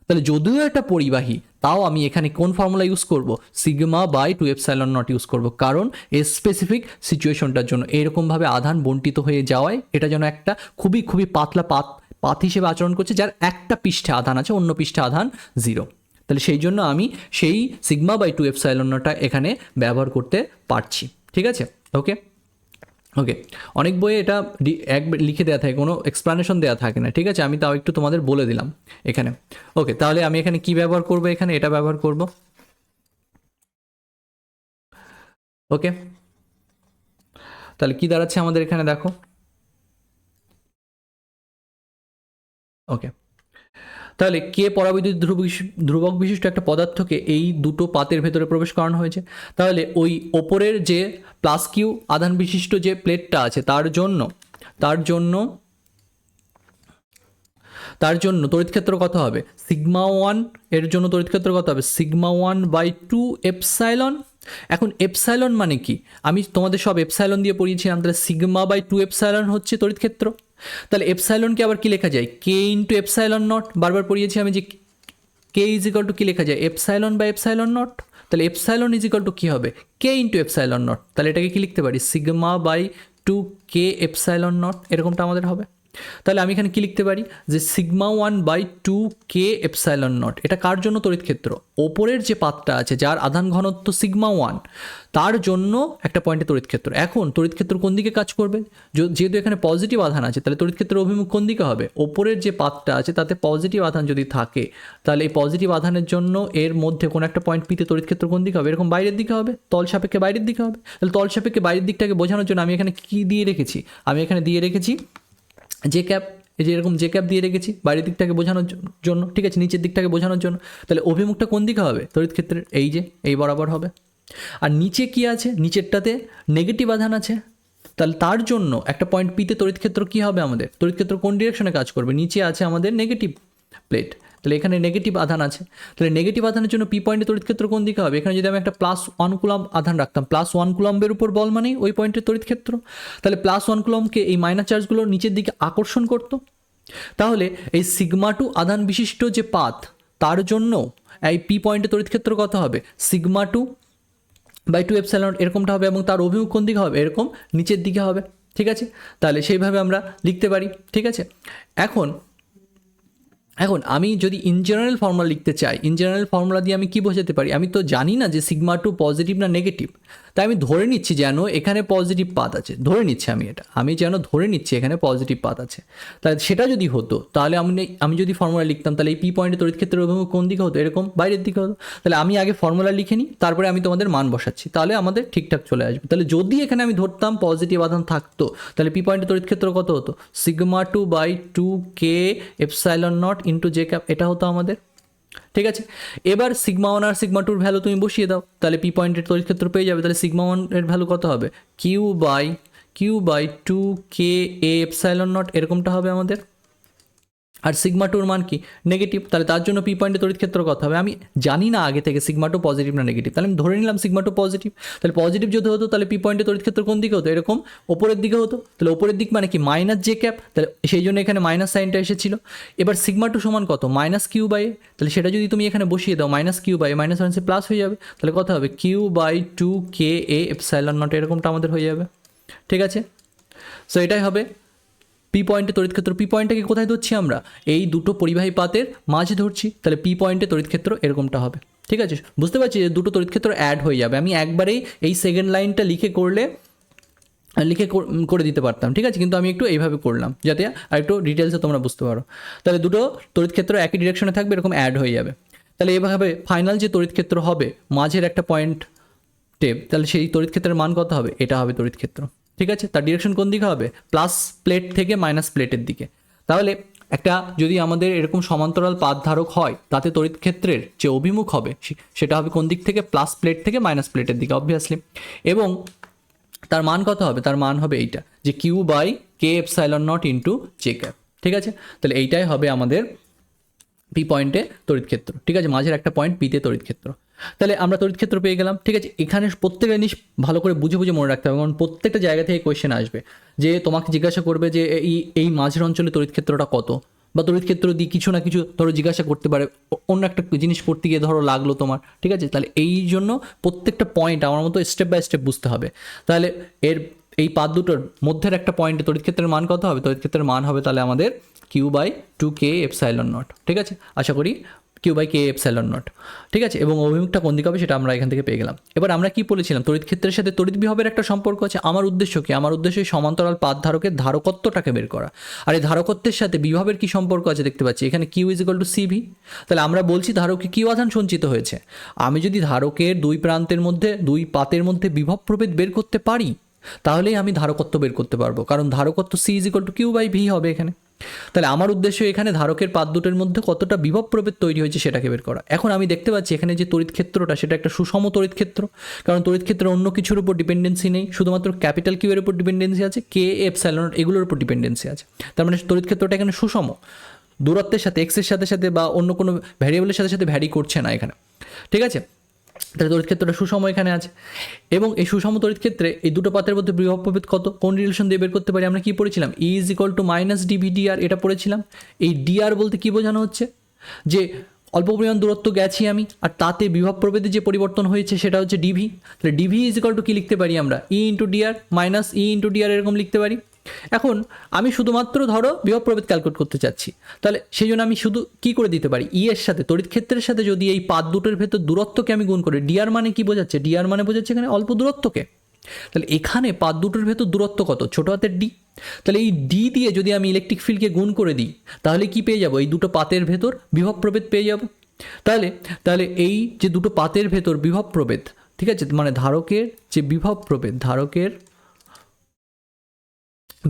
তাহলে যদিও এটা পরিবাহী তাও আমি এখানে কোন ফর্মুলা ইউজ করব, sigma by 2 epsilon naught use করব, কারণ এই স্পেসিফিক সিচুয়েশনটার জন্য এরকমভাবে আধান বণ্টিত হয়ে যাওয়ায় এটা যেন একটা খুবই খুবই পাতলা পাত হিসেবে আচরণ করছে যার একটা পৃষ্ঠে আধান আছে, অন্য পৃষ্ঠে আধান 0। তাহলে সেই জন্য আমি সেই σ/2 এপসাইলন নটটা এখানে ব্যবহার করতে পারছি। ঠিক আছে, ওকে ওকে। অনেক বইয়ে এটা এক লিখে দেওয়া থাকে, কোনো এক্সপ্লানেশন দেওয়া থাকে না। ঠিক আছে, আমি তাও একটু তোমাদের বলে দিলাম এখানে। ওকে, তাহলে আমি এখানে কি ব্যবহার করব, এখানে এটা ব্যবহার করব। ওকে, তাহলে কি দাঁড়াচ্ছে আমাদের এখানে দেখো। ওকে, তাহলে কে পরাবৈদ্যুতিক ধ্রুবক বিশিষ্ট একটা পদার্থকে এই দুটো পাতের ভেতরে প্রবেশ করানো হয়েছে। তাহলে ওই ওপরের যে প্লাস কিউ আধান বিশিষ্ট যে প্লেটটা আছে তার জন্য তড়িৎ ক্ষেত্র কত হবে, σ1 এর জন্য তড়িৎ ক্ষেত্র কত হবে, σ1/2 এপসাইলন। এখন এপসাইলন মানে কি, আমি তোমাদের সব এপসাইলন দিয়ে পড়িয়েছিলাম, তাহলে σ/2 এপসাইলন হচ্ছে তড়িৎ ক্ষেত্র। তাহলে এপসাইলনকে আবার কি লেখা যায়, কে ইন্টু এপসাইলন নট। বারবার পড়িয়েছি আমি যে কে ইজ ইকাল টু কী লেখা যায়, এপসাইলন বাই এপসাইলন নট। তাহলে এপসাইলন ইজ ইকাল টু কী হবে, কে ইন্টু এপসাইলন নট। তাহলে এটাকে কি লিখতে পারি, σ/2 কে এপসাইলন নট, এরকমটা আমাদের হবে। তাহলে আমি এখানে কি লিখতে পারি যে σ1/2 কে এপসাইলন নট। এটা কার জন্য তড়িৎ ক্ষেত্র, ওপরের যে পাতটা আছে যার আধান ঘনত্ব σ1 তার জন্য একটা পয়েন্টে তড়িৎ ক্ষেত্র। এখন তড়িৎ ক্ষেত্র কোন দিকে কাজ করবে, যেহেতু এখানে পজিটিভ আধান আছে তাহলে তড়িৎ ক্ষেত্রের অভিমুখ কোন দিকে হবে, ওপরের যে পাতটা আছে তাতে পজিটিভ আধান যদি থাকে তাহলে এই পজিটিভ আধানের জন্য এর মধ্যে কোনো একটা পয়েন্ট পিতে তড়িৎ ক্ষেত্র কোন দিকে হবে, এরকম বাইরের দিকে হবে, তল সাপেক্ষে বাইরের দিকে হবে। তাহলে তল সাপেক্ষে বাইরের দিকটাকে বোঝানোর জন্য আমি এখানে কি দিয়ে রেখেছি, আমি এখানে দিয়ে রেখেছি যে ক্যাপ, এই যে এরকম যে ক্যাপ দিয়ে রেখেছি বাইরের দিকটাকে বোঝানোর জন্য। ঠিক আছে, নিচের দিকটাকে বোঝানোর জন্য। তাহলে অভিমুখটা কোন দিকে হবে তড়িৎ ক্ষেত্রের, এই যে এই বরাবর হবে। আর নিচে কি আছে, নিচেরটাতে নেগেটিভ আধান আছে, তাহলে তার জন্য একটা পয়েন্ট পিতে তড়িৎ ক্ষেত্র কী হবে, আমাদের তড়িৎ ক্ষেত্র কোন ডিরেকশনে কাজ করবে, নিচে আছে আমাদের নেগেটিভ প্লেট, তাহলে এখানে নেগেটিভ আধান আছে। তাহলে নেগেটিভ আধানের জন্য পি পয়েন্টে তড়িৎ ক্ষেত্র কোন দিকে হবে, এখানে যদি আমি একটা +1 কুলম্ব আধান রাখতাম, +1 কুলম্বের উপর বল মানেই ওই পয়েন্টের তড়িৎ ক্ষেত্র। তাহলে +1 কুলম্বকে এই মাইনাস চার্জগুলো নিচের দিকে আকর্ষণ করতো। তাহলে এই σ2 আধান বিশিষ্ট যে পাত তার জন্য এই পি পয়েন্টে তড়িৎ ক্ষেত্র কত হবে, σ2/2 এপসাইলন এরকমটা হবে, এবং তার অভিমুখ কোন দিকে হবে, এরকম নিচের দিকে হবে। ঠিক আছে, তাহলে সেইভাবে আমরা লিখতে পারি। ঠিক আছে, এখন আমি যদি ইন জেনারেল ফর্মুলা লিখতে চাই, ইন জেনারেল ফর্মুলা দিয়ে আমি কি বোঝাতে পারি, আমি তো জানি না যে σ2 পজিটিভ না নেগেটিভ, তাই আমি ধরে নিচ্ছি যেন এখানে পজিটিভ পাত আছে, ধরে নিচ্ছি আমি যেন ধরে নিচ্ছি এখানে পজিটিভ পাত আছে। তাহলে সেটা যদি হতো তাহলে আমি যদি ফর্মুলা লিখতাম তাহলে এই পি পয়েন্টে তড়িৎ ক্ষেত্রের অভিমুখ কোন দিকে হতো, এরকম বাইরের দিকে হতো। তাহলে আমি আগে ফর্মুলা লিখে নিই, তারপরে আমি তোমাদের মান বসাচ্ছি, তাহলে আমাদের ঠিকঠাক চলে আসবে। তাহলে যদি এখানে আমি ধরতাম পজিটিভ আধান থাকতো তাহলে পি পয়েন্টে তড়িৎ ক্ষেত্র কত হতো, σ2/2 কে epsilon naught into J cap, এটা হতো আমাদের। ঠিক আছে, এবার σ1 আর σ2 ভ্যালু তুমি বসিয়ে দাও, তাহলে পি পয়েন্টের তড়িৎ ক্ষেত্র পেয়ে যাবে। তাহলে σ1 এর ভ্যালু কত হবে, q/2 K A epsilon not, এরকমটা হবে আমাদের। আর σ2 মান কি, নেগেটিভ, তাহলে তার জন্য পি পয়েন্টে তড়িৎ ক্ষেত্র কত হবে, আমি জানি না আগে থেকে σ2 পজিটিভ না নেগেটিভ, তাহলে আমি ধরে নিলাম σ2 পজিটিভ। তাহলে পজিটিভ যদি হতো তাহলে পি পয়েন্টে তড়িৎ ক্ষেত্র কোন দিকে হতো, এরকম ওপরের দিকে হতো। তাহলে ওপরের দিক মানে কি, মাইনাস জে ক্যাপ, তাহলে সেই জন্য এখানে মাইনাস সাইনটা এসেছিল। এবার σ2 সমান কত, -q/a, তাহলে সেটা যদি তুমি এখানে বসিয়ে দাও -q/a, মাইনাস মাইনাসে প্লাস হয়ে যাবে, তাহলে কত হবে q/2 K A epsilon not, এরকমটা আমাদের হয়ে যাবে। ঠিক আছে, সো এটাই হবে পি পয়েন্টে তড়িৎ ক্ষেত্র। পি পয়েন্টটাকে কোথায় ধরছি আমরা, এই দুটো পরিবাহী পাতের মাঝে ধরছি, তাহলে পি পয়েন্টে তড়িৎ ক্ষেত্র এরকমটা হবে। ঠিক আছে, বুঝতে পারছি যে দুটো তড়িৎ ক্ষেত্র অ্যাড হয়ে যাবে। আমি একবারেই এই সেকেন্ড লাইনটা লিখে করে দিতে পারতাম, ঠিক আছে, কিন্তু আমি একটু এইভাবে করলাম যাতে আর একটু ডিটেলসে তোমরা বুঝতে পারো। তাহলে দুটো তড়িৎ ক্ষেত্র একই ডিরেকশনে থাকবে, এরকম অ্যাড হয়ে যাবে। তাহলে এভাবে ফাইনাল যে তড়িৎ ক্ষেত্র হবে মাঝের একটা পয়েন্ট টেপ, তাহলে সেই তড়িৎ ক্ষেত্রের মান কত হবে, এটা হবে তড়িৎ ক্ষেত্র। ঠিক আছে, তার ডিরেকশন কোন দিকে হবে, প্লাস প্লেট থেকে মাইনাস প্লেটের দিকে। তাহলে একটা যদি আমাদের এরকম সমান্তরাল পাত ধারক হয় তাতে তড়িৎ ক্ষেত্রের যে অভিমুখ হবে সেটা হবে কোন দিক থেকে, প্লাস প্লেট থেকে মাইনাস প্লেটের দিকে অবভিয়াসলি। এবং তার মান কত হবে, তার মান হবে এইটা যে q/k epsilon naught into J cap. ঠিক আছে, তাহলে এইটাই হবে আমাদের পি পয়েন্টে তড়িৎ ক্ষেত্র। ঠিক আছে, মাঝের একটা পয়েন্ট পিতে তড়িৎ ক্ষেত্র। তাহলে আমরা তড়িৎ ক্ষেত্র পেয়ে গেলাম। ঠিক আছে, এখানে প্রত্যেকটা জিনিস ভালো করে বুঝে মনে রাখতে হবে, কারণ প্রত্যেকটা জায়গা থেকে কোয়েশ্চেন আসবে যে তোমাকে জিজ্ঞাসা করবে যে এই মাঝের অঞ্চলে তড়িৎ ক্ষেত্রটা কত, বা তড়িৎ ক্ষেত্র দিয়ে কিছু না কিছু ধরো জিজ্ঞাসা করতে পারে, অন্য একটা জিনিস করতে গিয়ে ধরো লাগলো তোমার। ঠিক আছে, তাহলে এই জন্য প্রত্যেকটা পয়েন্ট আমার মতো স্টেপ বাই স্টেপ বুঝতে হবে। তাহলে এর এই পাত দুটোর মধ্যের একটা পয়েন্টে তড়িৎ ক্ষেত্রের মান কত হবে? তড়িৎ ক্ষেত্রের মান হবে তাহলে আমাদের Q/2K ε0, ঠিক আছে? আশা করি Q/K ε0, ঠিক আছে? এবং অভিমুখটা কোন দিকে হবে সেটা আমরা এখান থেকে পেয়ে গেলাম। এবার আমরা কি বলেছিলাম, তড়িৎ ক্ষেত্রের সাথে তড়িৎ বিভবের একটা সম্পর্ক আছে। আমার উদ্দেশ্য কি? আমার উদ্দেশ্য এই সমান্তরাল পাত ধারকের ধারকত্বটাকে বের করা। আর এই ধারকত্বের সাথে বিভবের কি সম্পর্ক আছে দেখতে পাচ্ছি, এখানে Q = CV। তাহলে আমরা বলছি ধারকে কি আধান সঞ্চিত হয়েছে। আমি যদি ধারকের দুই প্রান্তের মধ্যে, দুই পাতের মধ্যে বিভব প্রভেদ বের করতে পারি, তাহলেই আমি ধারকত্ব বের করতে পারবো, কারণ ধারকত্ব C = Q/V হবে এখানে। তাহলে আমার উদ্দেশ্য এখানে ধারকের পাত দুটোর মধ্যে কতটা বিভব প্রভেদ তৈরি হয়েছে সেটাকে বের করা। এখন আমি দেখতে পাচ্ছি এখানে যে তড়িৎ ক্ষেত্রটা, সেটা একটা সুষম তড়িৎ ক্ষেত্র, কারণ তড়িৎ ক্ষেত্রে অন্য কিছুর উপর ডিপেন্ডেন্সি নেই, শুধুমাত্র ক্যাপিটাল কিউ এর উপর ডিপেন্ডেন্সি আছে, K/ε0 এগুলোর উপর ডিপেন্ডেন্সি আছে। তার মানে তড়িৎ ক্ষেত্রটা এখানে সুষম, দূরত্বের সাথে, এক্সের সাথে সাথে বা অন্য কোনো ভ্যারিয়েবলের সাথে সাথে ভ্যারি করছে না এখানে, ঠিক আছে? তাহলে তড়িৎ ক্ষেত্রটা সুষম এখানে আছে। এবং এই সুষম তড়িৎ ক্ষেত্রে এই দুটো পাতের মধ্যে বিভব প্রভেদ কত, কোন রিলেশন দিয়ে বের করতে পারি? আমরা কি পড়েছিলাম? E = -dV/dr, এটা পড়েছিলাম। এই dr বলতে কি বোঝানো হচ্ছে, যে অল্প পরিমাণ দূরত্ব গেছি আমি, আর তাতে বিভব প্রভেদে যে পরিবর্তন হয়েছে সেটা হচ্ছে dV। তাহলে dV = কি লিখতে পারি আমরা? E × dr - E × dr এরকম লিখতে পারি। এখন আমি শুধুমাত্র ধরো বিভব প্রভেদ ক্যালকুলেট করতে চাচ্ছি, তাহলে সেই জন্য আমি শুধু কি করে দিতে পারি, ই এর সাথে, তড়িৎ ক্ষেত্রের সাথে যদি এই পাত দুটোর ভেতর দূরত্বকে আমি গুণ করি, ডিআর মানে কি বোঝাচ্ছে? ডিআর মানে বোঝাচ্ছে এখানে অল্প দূরত্বকে। তাহলে এখানে পাত দুটোর ভেতর দূরত্ব কত? ছোট হাতের ডি। তাহলে এই ডি দিয়ে যদি আমি ইলেকট্রিক ফিল্ডকে গুণ করে দিই, তাহলে কি পেয়ে যাব? এই দুটো পাতের ভেতর বিভব প্রভেদ পেয়ে যাব। তাহলে তাহলে এই যে দুটো পাতের ভেতর বিভব প্রভেদ, ঠিক আছে, মানে ধারকের যে বিভব প্রভেদ, ধারকের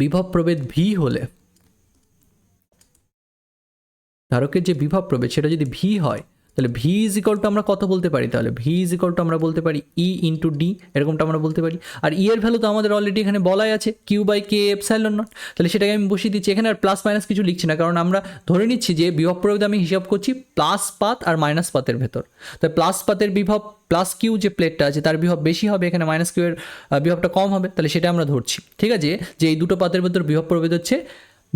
বিভব প্রভেদ ভি হলে, ধারকের যে বিভব প্রভেদ সেটা যদি ভি হয়, তাহলে ভি = আমরা কত বলতে পারি? তাহলে ভি = আমরা বলতে পারি E × D, এরকমটা আমরা বলতে পারি। আর ই এর ভ্যালু তো আমাদের অলরেডি এখানে বলাই আছে, Q/K ε0। তাহলে সেটাকে আমি বসিয়ে দিচ্ছি এখানে, আর প্লাস মাইনাস কিছু লিখছি না, কারণ আমরা ধরে নিচ্ছি যে বিভব প্রভেদ আমি হিসাব করছি প্লাস পাত আর মাইনাস পাতের ভেতর। তাই প্লাস পাতের বিভব, প্লাস কিউ যে প্লেটটা আছে তার বিভব বেশি হবে, এখানে মাইনাস কিউ এর বিভবটা কম হবে। তাহলে সেটা আমরা ধরছি, ঠিক আছে, যে এই দুটো পাতের ভেতর বিভব প্রভেদ হচ্ছে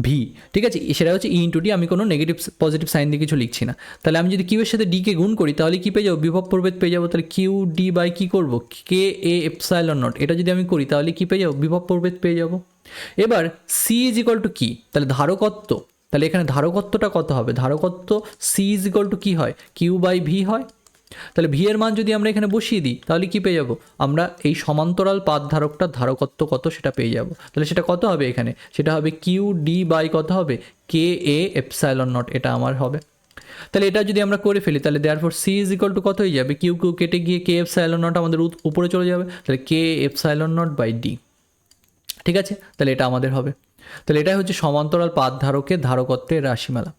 ভি, ঠিক আছে, সেটা হচ্ছে E × D। আমি কোনো নেগেটিভ পজিটিভ সাইন দিয়ে কিছু লিখছি না। তাহলে আমি যদি কিউ এর সাথে ডিকে গুণ করি, তাহলে কি পেয়ে যাবো? বিভব প্রভেদ পেয়ে যাবো। তাহলে Q/D কি করবো? K/ε0, এটা যদি আমি করি তাহলে কি পেয়ে যাবো? বিভব প্রভেদ পেয়ে যাবো। এবার C = কি? তাহলে ধারকত্ব। তাহলে এখানে ধারকত্বটা কত হবে? ধারকত্ব C = কি হয়? Q/V হয়। তাহলে ভি এর মান যদি আমরা এখানে বসিয়ে দিই, তাহলে কি পেয়ে যাব? আমরা এই সমান্তরাল পাত ধারকটার ধারকত্ব কত সেটা পেয়ে যাব। তাহলে সেটা কত হবে এখানে? সেটা হবে Q/D কত হবে? K/ε0, এটা আমার হবে। তাহলে এটা যদি আমরা করে ফেলি, তাহলে দেয়ারফর C = কত হয়ে যাবে? Q কেটে গিয়ে K/ε0 আমাদের উপরে চলে যাবে, তাহলে K/ε0/D, ঠিক আছে? তাহলে এটা আমাদের হবে। তাহলে এটাই হচ্ছে সমান্তরাল পাত ধারকের ধারকত্বের রাশিমালা।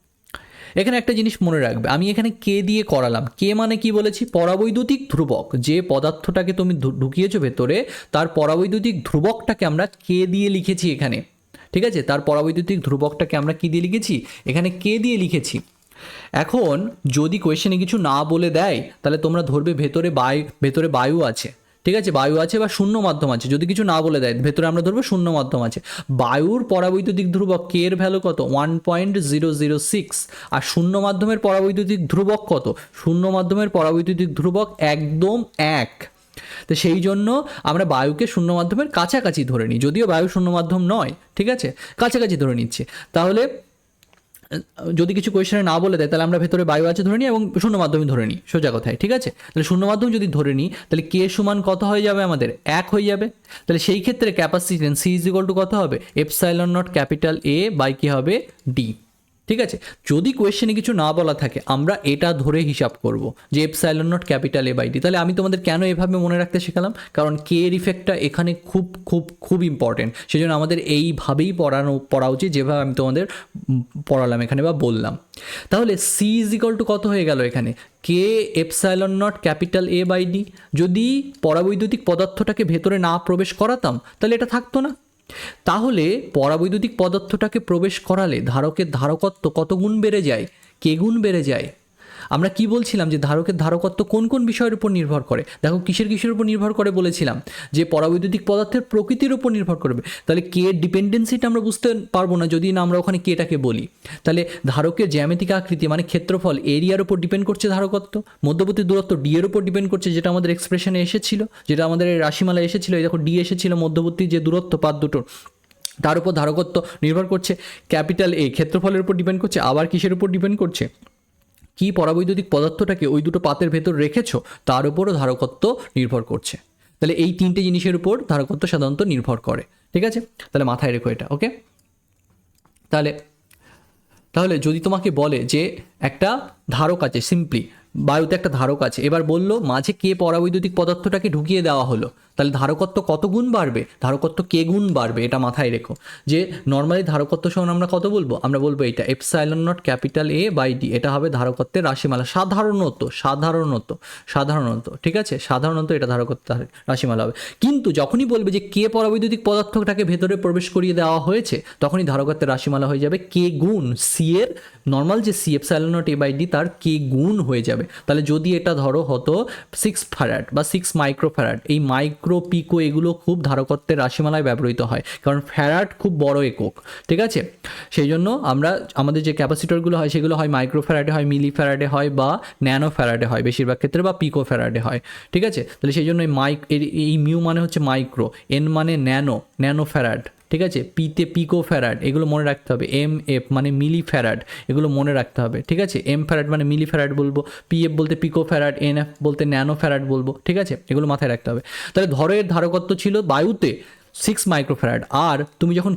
এখানে একটা জিনিস মনে রাখবে, আমি এখানে কে দিয়ে করালাম। কে মানে কি বলেছি? পরাবৈদ্যুতিক ধ্রুবক। যে পদার্থটাকে তুমি ঢুকিয়েছো ভেতরে, তার পরাবৈদ্যুতিক ধ্রুবকটাকে আমরা কে দিয়ে লিখেছি এখানে, ঠিক আছে? তার পরাবৈদ্যুতিক ধ্রুবকটাকে আমরা কি দিয়ে লিখেছি? এখানে কে দিয়ে লিখেছি। এখন যদি কোয়েশ্চেনে কিছু না বলে দেয়, তাহলে তোমরা ধরবে ভেতরে বায়ু আছে, ঠিক আছে, বায়ু আছে বা শূন্য মাধ্যম আছে। যদি কিছু না বলে দেয়, ভেতরে আমরা ধরবো শূন্য মাধ্যম আছে। বায়ুর পরাবৈদ্যুতিক ধ্রুবক কে এর ভ্যালু কত? 1.006। আর শূন্য মাধ্যমের পরাবৈদ্যুতিক ধ্রুবক কত? শূন্য মাধ্যমের পরাবৈদ্যুতিক ধ্রুবক একদম 1। তো সেই জন্য আমরা বায়ুকে শূন্য মাধ্যমের কাছাকাছি ধরে নিই, যদিও বায়ু শূন্য মাধ্যম নয়, ঠিক আছে, কাছাকাছি ধরে নিচ্ছি। তাহলে যদি কিছু কোয়েশ্চেনে না বলে দেয়, তাহলে আমরা ভেতরে বায়ু আছে ধরে নিই এবং শূন্য মাধ্যমে ধরে নিই, সোজা কথায়, ঠিক আছে? তাহলে শূন্য মাধ্যম যদি ধরে নিই, তাহলে কে সমান কত হয়ে যাবে? আমাদের 1 হয়ে যাবে। তাহলে সেই ক্ষেত্রে ক্যাপাসিটেন্স C = কত হবে? ε0 কি হবে? D, ঠিক আছে? যদি কোয়েশ্চেনে কিছু না বলা থাকে, আমরা এটা ধরে হিসাব করব যে ε0 A/D। তাহলে আমি তোমাদের কেন এভাবে মনে রাখতে শেখালাম? কারণ কে এর ইফেক্টটা এখানে খুব খুব খুব ইম্পর্টেন্ট। সেই জন্য আমাদের এইভাবেই পড়া উচিত, যেভাবে আমি তোমাদের পড়ালাম এখানে বা বললাম। তাহলে C = কত হয়ে গেল এখানে? K/ε0 A/D। যদি পরাবৈদ্যুতিক পদার্থটাকে ভেতরে না প্রবেশ করাতাম, তাহলে এটা থাকতো না। তাহলে পরাবৈদ্যুতিক পদার্থটাকে প্রবেশ করালে ধারকের ধারকত্ব কত গুণ বেড়ে যায়? কে গুণ বেড়ে যায়। আমরা কি বলছিলাম যে ধারকের ধারকত্ব কোন কোন বিষয়ের উপর নির্ভর করে, দেখো কিসের উপর নির্ভর করে বলেছিলাম যে পরাবৈদ্যুতিক পদার্থের প্রকৃতির উপর নির্ভর করবে। তাহলে কে এর ডিপেন্ডেন্সিটা আমরা বুঝতে পারবো না যদি না আমরা ওখানে কেটাকে বলি। তাহলে ধারকের জ্যামিতিক আকৃতি মানে ক্ষেত্রফল এরিয়ার উপর ডিপেন্ড করছে ধারকত্ব, মধ্যবর্তী দূরত্ব ডি এর উপর ডিপেন্ড করছে, যেটা আমাদের এক্সপ্রেশনে এসেছিল, যেটা আমাদের রাশিমালা এসেছিল, এই দেখো ডি এসেছিল মধ্যবর্তী যে দূরত্ব পাত দুটোর, তার উপর ধারকত্ব নির্ভর করছে। ক্যাপিটাল এ ক্ষেত্রফলের উপর ডিপেন্ড করছে, আবার কিসের উপর ডিপেন্ড করছে, কি পরাবৈদ্যুতিক পদার্থটাকে ওই দুটো পাতের ভেতর রেখেছো তার উপরও ধারকত্ব নির্ভর করছে। তাহলে এই তিনটে জিনিসের উপর ধারকত্ব সাধারণত নির্ভর করে, ঠিক আছে? তাহলে মাথায় রেখো এটা, ওকে? তাহলে তাহলে যদি তোমাকে বলে যে একটা ধারক আছে, সিম্পলি বায়ুতে একটা ধারক আছে, এবার বললো মাঝে কে পরাবৈদ্যুতিক পদার্থটাকে ঢুকিয়ে দেওয়া হলো, তাহলে ধারকত্ব কত গুণ বাড়বে, ধারকত্ব কে গুণ বাড়বে, এটা মাথায় রেখো। যে নর্মালি ধারকত্ব সমান আমরা কত বলবো, আমরা বলবো এটা epsilon naught capital A by D, এটা হবে ধারকত্বের রাশিমালা সাধারণত, ঠিক আছে? সাধারণত এটা ধারকত্বের রাশিমালা হবে। কিন্তু যখনই বলবে যে কে পরাবৈদ্যুতিক পদার্থটাকে ভেতরে প্রবেশ করিয়ে দেওয়া হয়েছে, তখনই ধারকত্বের রাশিমালা হয়ে যাবে কে গুণ সি এর, নর্মাল যে C epsilon naught A by D তার কে গুণ হয়ে যাবে। তাহলে যদি এটা ধরো হতো 6 ফ্যারাড বা 6 মাইক্রোফ্যারাড, এই মাইক্রো পিকো এগুলো খুব ধারকত্বের রাশিমালায় ব্যবহৃত হয়, কারণ ফ্যারাড খুব বড় একক, ঠিক আছে? সেই জন্য আমরা আমাদের যে ক্যাপাসিটরগুলো হয় সেগুলো হয় মাইক্রোফ্যারাডে হয়, মিলি ফ্যারাডে হয় বা ন্যানো ফ্যারাডে হয় বেশিরভাগ ক্ষেত্রে, বা পিকো ফ্যারাডে হয়, ঠিক আছে? তাহলে সেই জন্য এই মিউ মানে হচ্ছে মাইক্রো, এন মানে ন্যানো ফ্যারাড, ঠিক আছে? পিতে পিকো ফ্যারাড, এগুলো মনে রাখতে হবে। এম এফ মানে মিলি ফ্যারাড, এগুলো মনে রাখতে হবে, ঠিক আছে? এম ফ্যারাড মানে মিলি ফ্যারাড বলবো, পিএফ বলতে পিকো ফ্যারাড, এন এফ বলতে ন্যানো ফ্যারাড বলবো, ঠিক আছে? এগুলো মাথায় রাখতে হবে। তাহলে ধরো এর ধারকত্ব ছিল বায়ুতে 6 মাইক্রোফ্যারাড, আর তুমি যখন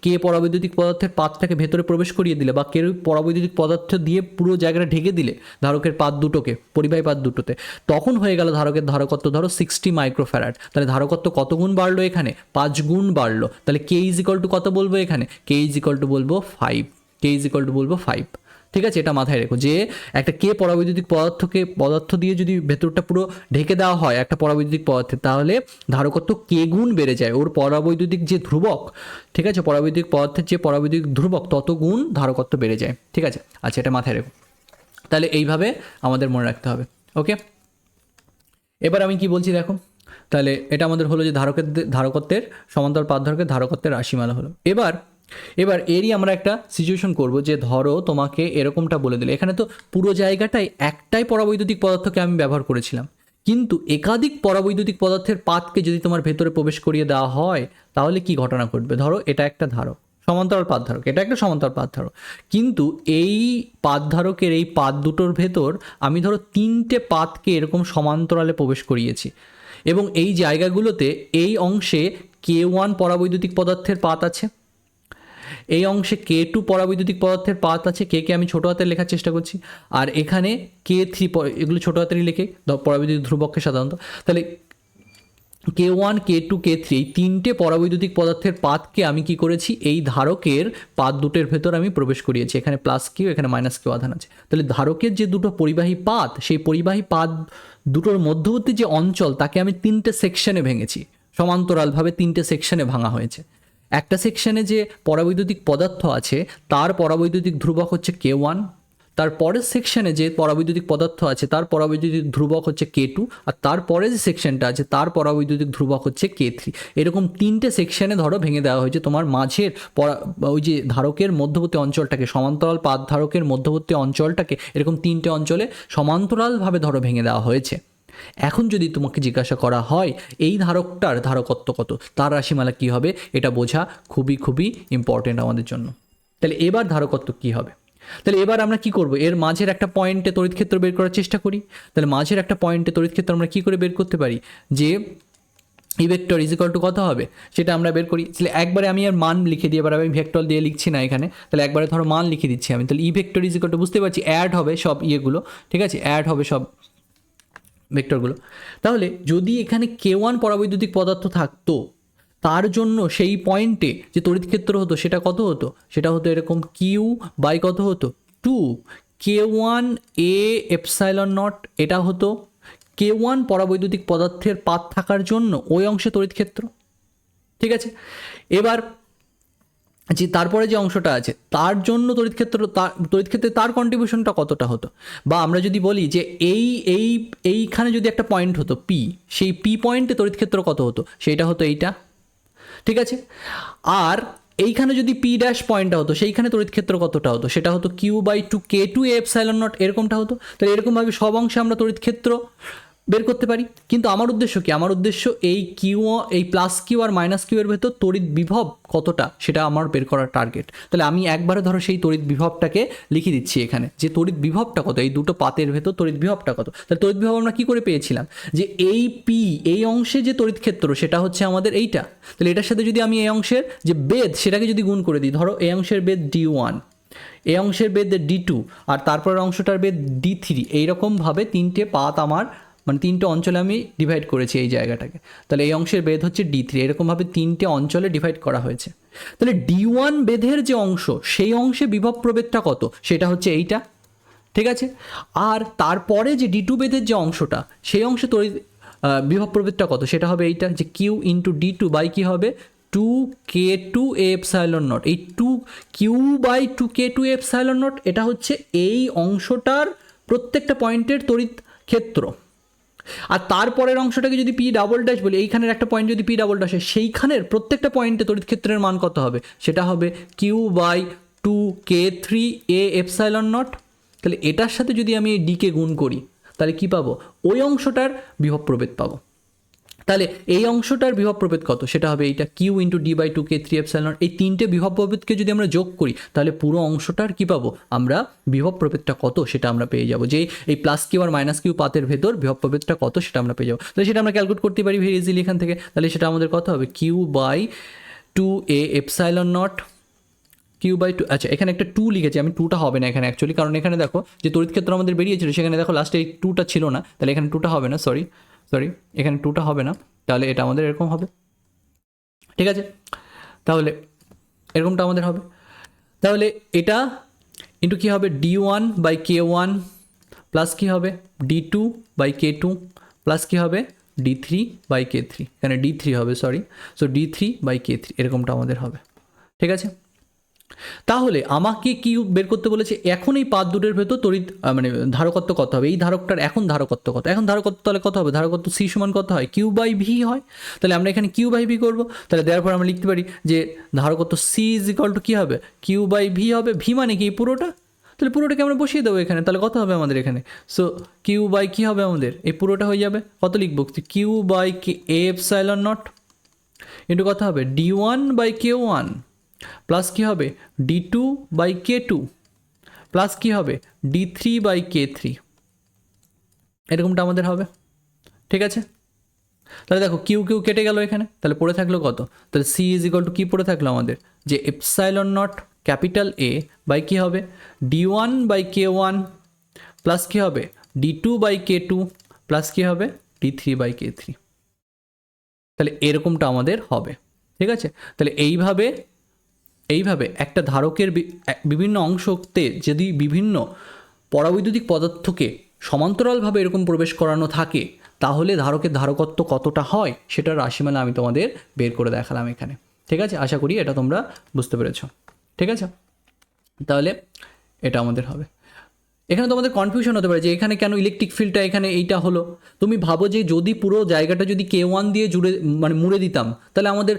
কে পরাবৈদ্যুতিক পদার্থের পাতটাকে ভেতরে প্রবেশ করিয়ে দিলে, বা কে পরাবৈদ্যুতিক পদার্থ দিয়ে পুরো জায়গাটা ঢেকে দিলে ধারকের পাত দুটোকে, পরিবাহী পাত দুটোতে, তখন হয়ে গেল ধারকের ধারকত্ব ধরো 60 মাইক্রোফ্যারাড। তাহলে ধারকত্ব কত গুণ বাড়লো এখানে, 5 গুণ বাড়লো। তাহলে কে ইজ ইকুয়াল টু কত বলবো এখানে, কে ইজ ইকুয়াল টু বলবো 5, ঠিক আছে? এটা মাথায় রেখো যে একটা কে পরাবৈদ্যুতিক পদার্থ দিয়ে যদি ভেতরটা পুরো ঢেকে দেওয়া হয় একটা পরাবৈদ্যুতিক পদার্থে, তাহলে ধারকত্ব কে গুণ বেড়ে যায়, ওর পরাবৈদ্যুতিক যে ধ্রুবক, ঠিক আছে? পরাবৈদ্যুতিক পদার্থের যে পরাবৈদ্যুতিক ধ্রুবক তত গুণ ধারকত্ব বেড়ে যায়, ঠিক আছে? আচ্ছা, এটা মাথায় রেখো। তাহলে এইভাবে আমাদের মনে রাখতে হবে, ওকে? এবার আমি কি বলছি দেখো, তাহলে এটা আমাদের হলো যে ধারকত্বের সমান্তরাল পাত ধারকের ধারকত্বের রাশিমালা হলো। এবার এরই আমরা একটা সিচুয়েশন করব যে ধরো তোমাকে এরকমটা বলে দিলে, এখানে তো পুরো জায়গাটাই একটাই পরাবৈদ্যুতিক পদার্থকে আমি ব্যবহার করেছিলাম, কিন্তু একাধিক পরাবৈদ্যুতিক পদার্থের পাতকে যদি তোমার ভেতরে প্রবেশ করিয়ে দেওয়া হয় তাহলে কি ঘটনা ঘটবে। ধরো এটা একটা ধারক, সমান্তরাল পাত ধারক, এটা একটা সমান্তরাল পাত ধারক, কিন্তু এই পাত ধারকের এই পাত দুটোর ভেতর আমি ধরো 3টে পাতকে এরকম সমান্তরালে প্রবেশ করিয়েছি, এবং এই জায়গাগুলোতে এই অংশে K1 পরাবৈদ্যুতিক পদার্থের পাত আছে, এই অংশে K2 পরাবৈদ্যুতিক পদার্থের পাত আছে, কে আমি ছোটো হাতের লেখার চেষ্টা করছি, আর এখানে K3, এগুলো ছোটো হাতেরই লেখে পরাবৈদ্যুতিক ধ্রুবককে সাধারণত। তাহলে K1, K2, K3 এই 3টে পরাবৈদ্যুতিক পদার্থের পাতকে আমি কি করেছি, এই ধারকের পাত দুটোর ভেতর আমি প্রবেশ করিয়েছি, এখানে প্লাস কিউ এখানে মাইনাস কিউ আধান আছে। তাহলে ধারকের যে দুটো পরিবাহী পাত, সেই পরিবাহী পাত দুটোর মধ্যবর্তী যে অঞ্চল তাকে আমি 3টে সেকশনে ভেঙেছি, সমান্তরালভাবে 3টে সেকশনে ভাঙা হয়েছে। একটা সেকশনে যে পরাবৈদ্যুতিক পদার্থ আছে তার পরাবৈদ্যুতিক ধ্রুবক হচ্ছে K1, তার পরের সেকশনে যে পরাবৈদ্যুতিক পদার্থ আছে তার পরাবৈদ্যুতিক ধ্রুবক হচ্ছে K2, আর তারপরে যে সেকশনটা আছে তার পরাবৈদ্যুতিক ধ্রুবক হচ্ছে K3। এরকম 3টে সেকশনে ধরো ভেঙে দেওয়া হয়েছে তোমার মাঝের ওই যে ধারকের মধ্যবর্তী অঞ্চলটাকে, সমান্তরাল পাত ধারকের মধ্যবর্তী অঞ্চলটাকে এরকম 3টে অঞ্চলে সমান্তরালভাবে ধরো ভেঙে দেওয়া হয়েছে। এখন যদি তোমাকে জিজ্ঞাসা করা হয় এই ধারকটার ধারকত্ব কত, তার রাশিমালা কী হবে, এটা বোঝা খুবই খুবই ইম্পর্টেন্ট আমাদের জন্য। তাহলে এবার ধারকত্ব কী হবে, তাহলে এবার আমরা কি করব, এর মাঝের একটা পয়েন্টে তড়িৎক্ষেত্র বের করার চেষ্টা করি। তাহলে মাঝের একটা পয়েন্টে তড়িৎক্ষেত্র আমরা কি করে বের করতে পারি, যে E vector is equal two কত হবে সেটা আমরা বের করি। তাহলে একবারে আমি আর মান লিখে দিই, এবার আমি ভেক্টর দিয়ে লিখছি না এখানে, তাহলে একবারে ধরো মান লিখে দিচ্ছি আমি। তাহলে E vector is equal two, বুঝতে পারছি অ্যাড হবে সব ইয়েগুলো, ঠিক আছে? অ্যাড হবে সব ভেক্টরগুলো। তাহলে যদি এখানে K1 পরাবৈদ্যুতিক পদার্থ থাকতো, তার জন্য সেই পয়েন্টে যে তড়িৎক্ষেত্র হতো সেটা কত হতো, সেটা হতো এরকম কিউ বাই কত হতো 2 K1 A এপসাইলন নট, এটা হতো K1 পরাবৈদ্যুতিক পদার্থের পাত থাকার জন্য ওই অংশে তড়িৎক্ষেত্র, ঠিক আছে? এবার যে তারপরে যে অংশটা আছে তার জন্য তড়িৎক্ষেত্রে তার কন্ট্রিবিউশনটা কতটা হতো, বা আমরা যদি বলি যে এইখানে যদি একটা পয়েন্ট হতো পি, সেই পি পয়েন্টে তড়িৎক্ষেত্র কত হতো, সেইটা হতো এইটা, ঠিক আছে। আর এইখানে যদি পি ড্যাশ পয়েন্টটা হতো সেইখানে তড়িৎক্ষেত্র কতটা হতো, সেটা হতো Q/2 K2 এপসাইলন নট, এরকমটা হতো। তাহলে এরকমভাবে সব অংশে আমরা তড়িৎক্ষেত্র বের করতে পারি। কিন্তু আমার উদ্দেশ্য কি, আমার উদ্দেশ্য এই এই plus Q R minus Q এর ভেতর তড়িৎ বিভব কতটা সেটা আমার বের করার টার্গেট। তাহলে আমি একবারে ধরো সেই তড়িৎ বিভবটাকে লিখে দিচ্ছি এখানে, যে তড়িৎ বিভবটা কত, এই দুটো পাতের ভেতর তড়িৎ বিভবটা কত। তাহলে তড়িৎ বিভব আমরা কী করে পেয়েছিলাম, যে এই পি এই অংশে যে তড়িৎ ক্ষেত্র সেটা হচ্ছে আমাদের এইটা। তাহলে এটার সাথে যদি আমি এই অংশের যে বেদ সেটাকে যদি গুণ করে দিই, ধরো এই অংশের বেদ D1, এই অংশের বেদ D2, আর তারপরের অংশটার বেদ D3, এইরকমভাবে তিনটে পাত আমার মানে তিনটে অঞ্চলে আমি ডিভাইড করেছি এই জায়গাটাকে। তাহলে এই অংশের বেদ হচ্ছে D3, এরকমভাবে তিনটে অঞ্চলে ডিভাইড করা হয়েছে। তাহলে D1 বেধের যে অংশ সেই অংশে বিভব প্রভেদটা কত, সেটা হচ্ছে এইটা, ঠিক আছে। আর তারপরে যে D2 বেধের যে অংশটা সেই অংশে তড়িৎ বিভব প্রভেদটা কত, সেটা হবে এইটা, যে Q/D2 বাই কী হবে 2K2 এপসাইলন নট। এই Q/2K2 এপসাইলন নট এটা হচ্ছে এই অংশটার প্রত্যেকটা পয়েন্টের তড়িৎ ক্ষেত্র। আর তারপরের অংশটাকে যদি পি ডাবল ড্যাশ বলি, এইখানের একটা পয়েন্ট যদি পি ডাবল ড্যাশ, সেইখানের প্রত্যেকটা পয়েন্টে তড়িৎ ক্ষেত্রের মান কত হবে, সেটা হবে Q/2K3 এপসাইলন নট। তাহলে এটার সাথে যদি আমি এই ডিকে গুণ করি তাহলে কি পাবো, ওই অংশটার বিভব প্রভেদ পাবো। তাহলে এই অংশটার বিভব প্রভেদ কত, সেটা হবে এইটা Q/D/2K3 এপসাইলন নট। এই তিনটে বিভব প্রভেদকে যদি আমরা যোগ করি তাহলে পুরো অংশটার কি পাবো আমরা, বিভব প্রভেদটা কত সেটা আমরা পেয়ে যাবো, যে এই plus Q R minus Q পাতের ভেতর বিভব প্রভেদটা কত সেটা আমরা পেয়ে যাবো। তাহলে সেটা আমরা ক্যালকুলেট করতে পারি ভেরি ইজিলি এখান থেকে। তাহলে সেটা আমাদের কত হবে Q/2A এপসাইলন নট, Q/2, আচ্ছা এখানে একটা 2 লিখেছি আমি, 2টা হবে না এখানে অ্যাকচুয়ালি, কারণ এখানে দেখো যে তড়িৎ ক্ষেত্র আমাদের বেরিয়েছিল সেখানে দেখো লাস্টে এই 2টা ছিল না, তাহলে এখানে 2টা হবে না, সরি এখানে 2টা হবে না, তাহলে এটা আমাদের এরকম হবে, ঠিক আছে। তাহলে এরকমটা আমাদের হবে। তাহলে এটা ইন্টু কী হবে D1/K1 প্লাস কী হবে D2/K2 প্লাস কী হবে D3/K3, এখানে D3 হবে সরি, সো D3/K3 এরকমটা আমাদের হবে, ঠিক আছে। তাহলে আমাকে কি বের করতে বলেছে, এখন এই পাত দুটোর ভেতর তড়িৎ মানে ধারকত্ব কত হবে, এই ধারকটার এখন ধারকত্ব কত, এখন ধারকত্ব তাহলে কত হবে, ধারকত্ব C সমান কত হয় Q/V হয়। তাহলে আমরা এখানে Q/V করবো, তাহলে দেওয়ার পর আমরা লিখতে পারি যে ধারকত্ব C = কী হবে Q/V হবে, ভি মানে কি পুরোটা, তাহলে পুরোটাকে আমরা বসিয়ে দেবো এখানে, তাহলে কত হবে আমাদের এখানে, সো Q/, কী হবে আমাদের এই পুরোটা হয়ে যাবে কত লিখবো Q/K এপসাইলন নট ইন্টু কত হবে D1/K1 প্লাস কী হবে D2/K2 প্লাস কী হবে D3/K3, এরকমটা আমাদের হবে, ঠিক আছে। তাহলে দেখো কিউ কেটে গেল এখানে, তাহলে পড়ে থাকলো কত, তাহলে C = কী পড়ে থাকলো আমাদের, যে epsilon naught capital A by কী হবে D1/K1 প্লাস কী হবে D2/K2 প্লাস কী হবে D3/K3। তাহলে এরকমটা আমাদের হবে, ঠিক আছে। তাহলে এইভাবে একটা ধারকের বিভিন্ন অংশতে যদি বিভিন্ন পরাবৈদ্যুতিক পদার্থকে সমান্তরালভাবে এরকম প্রবেশ করানো থাকে তাহলে ধারকের ধারকত্ব কতটা হয় সেটার রাশিমালা আমি তোমাদের বের করে দেখালাম এখানে, ঠিক আছে। আশা করি এটা তোমরা বুঝতে পেরেছো, ঠিক আছে। তাহলে এটা আমাদের হবে। এখানে তোমাদের কনফিউশন হতে পারে যে এখানে কেন ইলেকট্রিক ফিল্ডটা এখানে এইটা হলো, তুমি ভাবো যে যদি পুরো জায়গাটা যদি K1 দিয়ে জুড়ে মানে মুড়ে দিতাম তাহলে আমাদের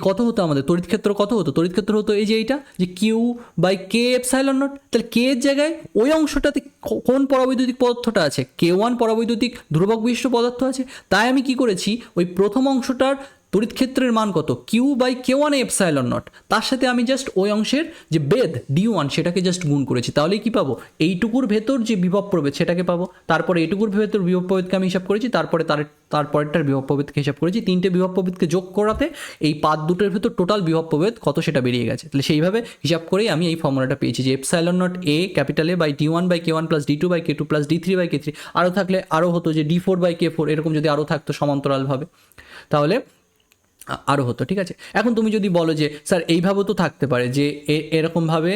কত হতো, আমাদের তড়িৎ ক্ষেত্র কত হতো, তড়িৎ ক্ষেত্র হতো এই যে এইটা যে Q/K এপসাইলন নট। তাহলে K এর জায়গায় ওই অংশটাতে কোন পরাবৈদ্যুতিক পদার্থটা আছে, K1 পরাবৈদ্যুতিক ধ্রুবক বিশিষ্ট পদার্থ আছে, তাই আমি কি করেছি ওই প্রথম অংশটার তড়িৎ ক্ষেত্রের মান কত Q/K1 এপসাইলন নট, তার সাথে আমি জাস্ট ওই অংশের যে বেদ D1 সেটাকে জাস্ট গুণ করেছি, তাহলেই কি পাবো এইটুকুর ভেতর যে বিভব প্রভেদ সেটাকে পাবো। তারপরে এইটুকুর ভেতর বিভব প্রভেদকে আমি হিসাব করেছি, তারপরে তারপরেরটার বিভব প্রভেদকে হিসাব করেছি, তিনটে বিভব প্রভেদকে যোগ করাতে এই পাত দুটোর ভেতর টোটাল বিভব প্রভেদ কত সেটা বেরিয়ে গেছে। তাহলে সেইভাবে হিসাব করেই আমি এই ফর্মুলাটা পেয়েছি যে epsilon naught A capital A by D1/K1 plus D2/K2 plus D3/K3, আরও থাকলে আরও হতো যে D4/K4, এরকম যদি আরও থাকতো সমান্তরালভাবে তাহলে আরও হতো, ঠিক আছে। এখন তুমি যদি বলো যে স্যার এইভাবেও তো থাকতে পারে যে এরকমভাবে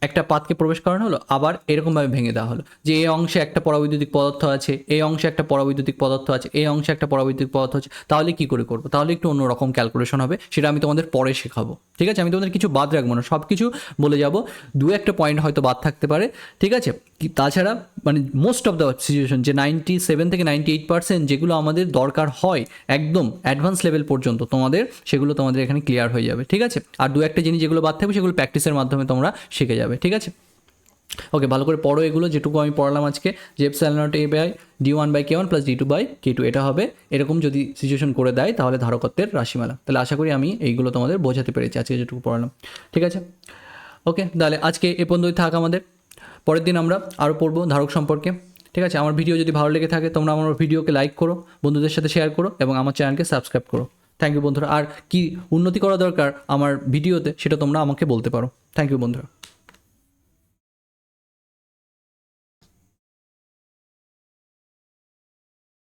একটা পাতকে প্রবেশ করানো হলো, আবার এরকমভাবে ভেঙে দেওয়া হলো যে এই অংশে একটা পরাবৈদ্যুতিক পদার্থ আছে, এই অংশে একটা পরাবৈদ্যুতিক পদার্থ আছে, এই অংশে একটা পরাবৈদ্যুতিক পদার্থ আছে, তাহলে কি করে করবো? তাহলে একটু অন্যরকম ক্যালকুলেশন হবে, সেটা আমি তোমাদের পরে শেখাবো। ঠিক আছে, আমি তোমাদের কিছু বাদ রাখবো না, সব কিছু বলে যাব, দু একটা পয়েন্ট হয়তো বাদ থাকতে পারে। ঠিক আছে, তাছাড়া মানে মোস্ট অফ দ্য সিচুয়েশন যে 97 থেকে 98% যেগুলো আমাদের দরকার হয় একদম অ্যাডভান্স লেভেল পর্যন্ত তোমাদের, সেগুলো তোমাদের এখানে ক্লিয়ার হয়ে যাবে। ঠিক আছে, আর দু একটা জিনিস যেগুলো বাদ থাকবে সেগুলো প্র্যাকটিসের মাধ্যমে তোমরা শিখে যাবে। ঠিক আছে, ওকে, ভালো করে পড়ো এগুলো যেটুকু আমি পড়ালাম আজকে, যে epsilon naught A by d1/k1 plus d2/k2 এটা হবে, এরকম যদি সিচুয়েশন করে দেয় তাহলে ধারকত্বের রাশিমালা। তাহলে আশা করি আমি এইগুলো তোমাদের বোঝাতে পেরেছি আজকে যেটুকু পড়ালাম। ঠিক আছে, ওকে, তাহলে আজকে এ পর্যন্তই থাক আমাদের, পরের দিন আমরা আরও পড়বো ধারক সম্পর্কে। ঠিক আছে, আমার ভিডিও যদি ভালো লেগে থাকে তোমরা আমার ভিডিওকে লাইক করো, বন্ধুদের সাথে শেয়ার করো এবং আমার চ্যানেলকে সাবস্ক্রাইব করো। থ্যাংক ইউ বন্ধুরা, আর কি উন্নতি করা দরকার আমার ভিডিওতে সেটা তোমরা আমাকে বলতে পারো। থ্যাংক ইউ বন্ধুরা।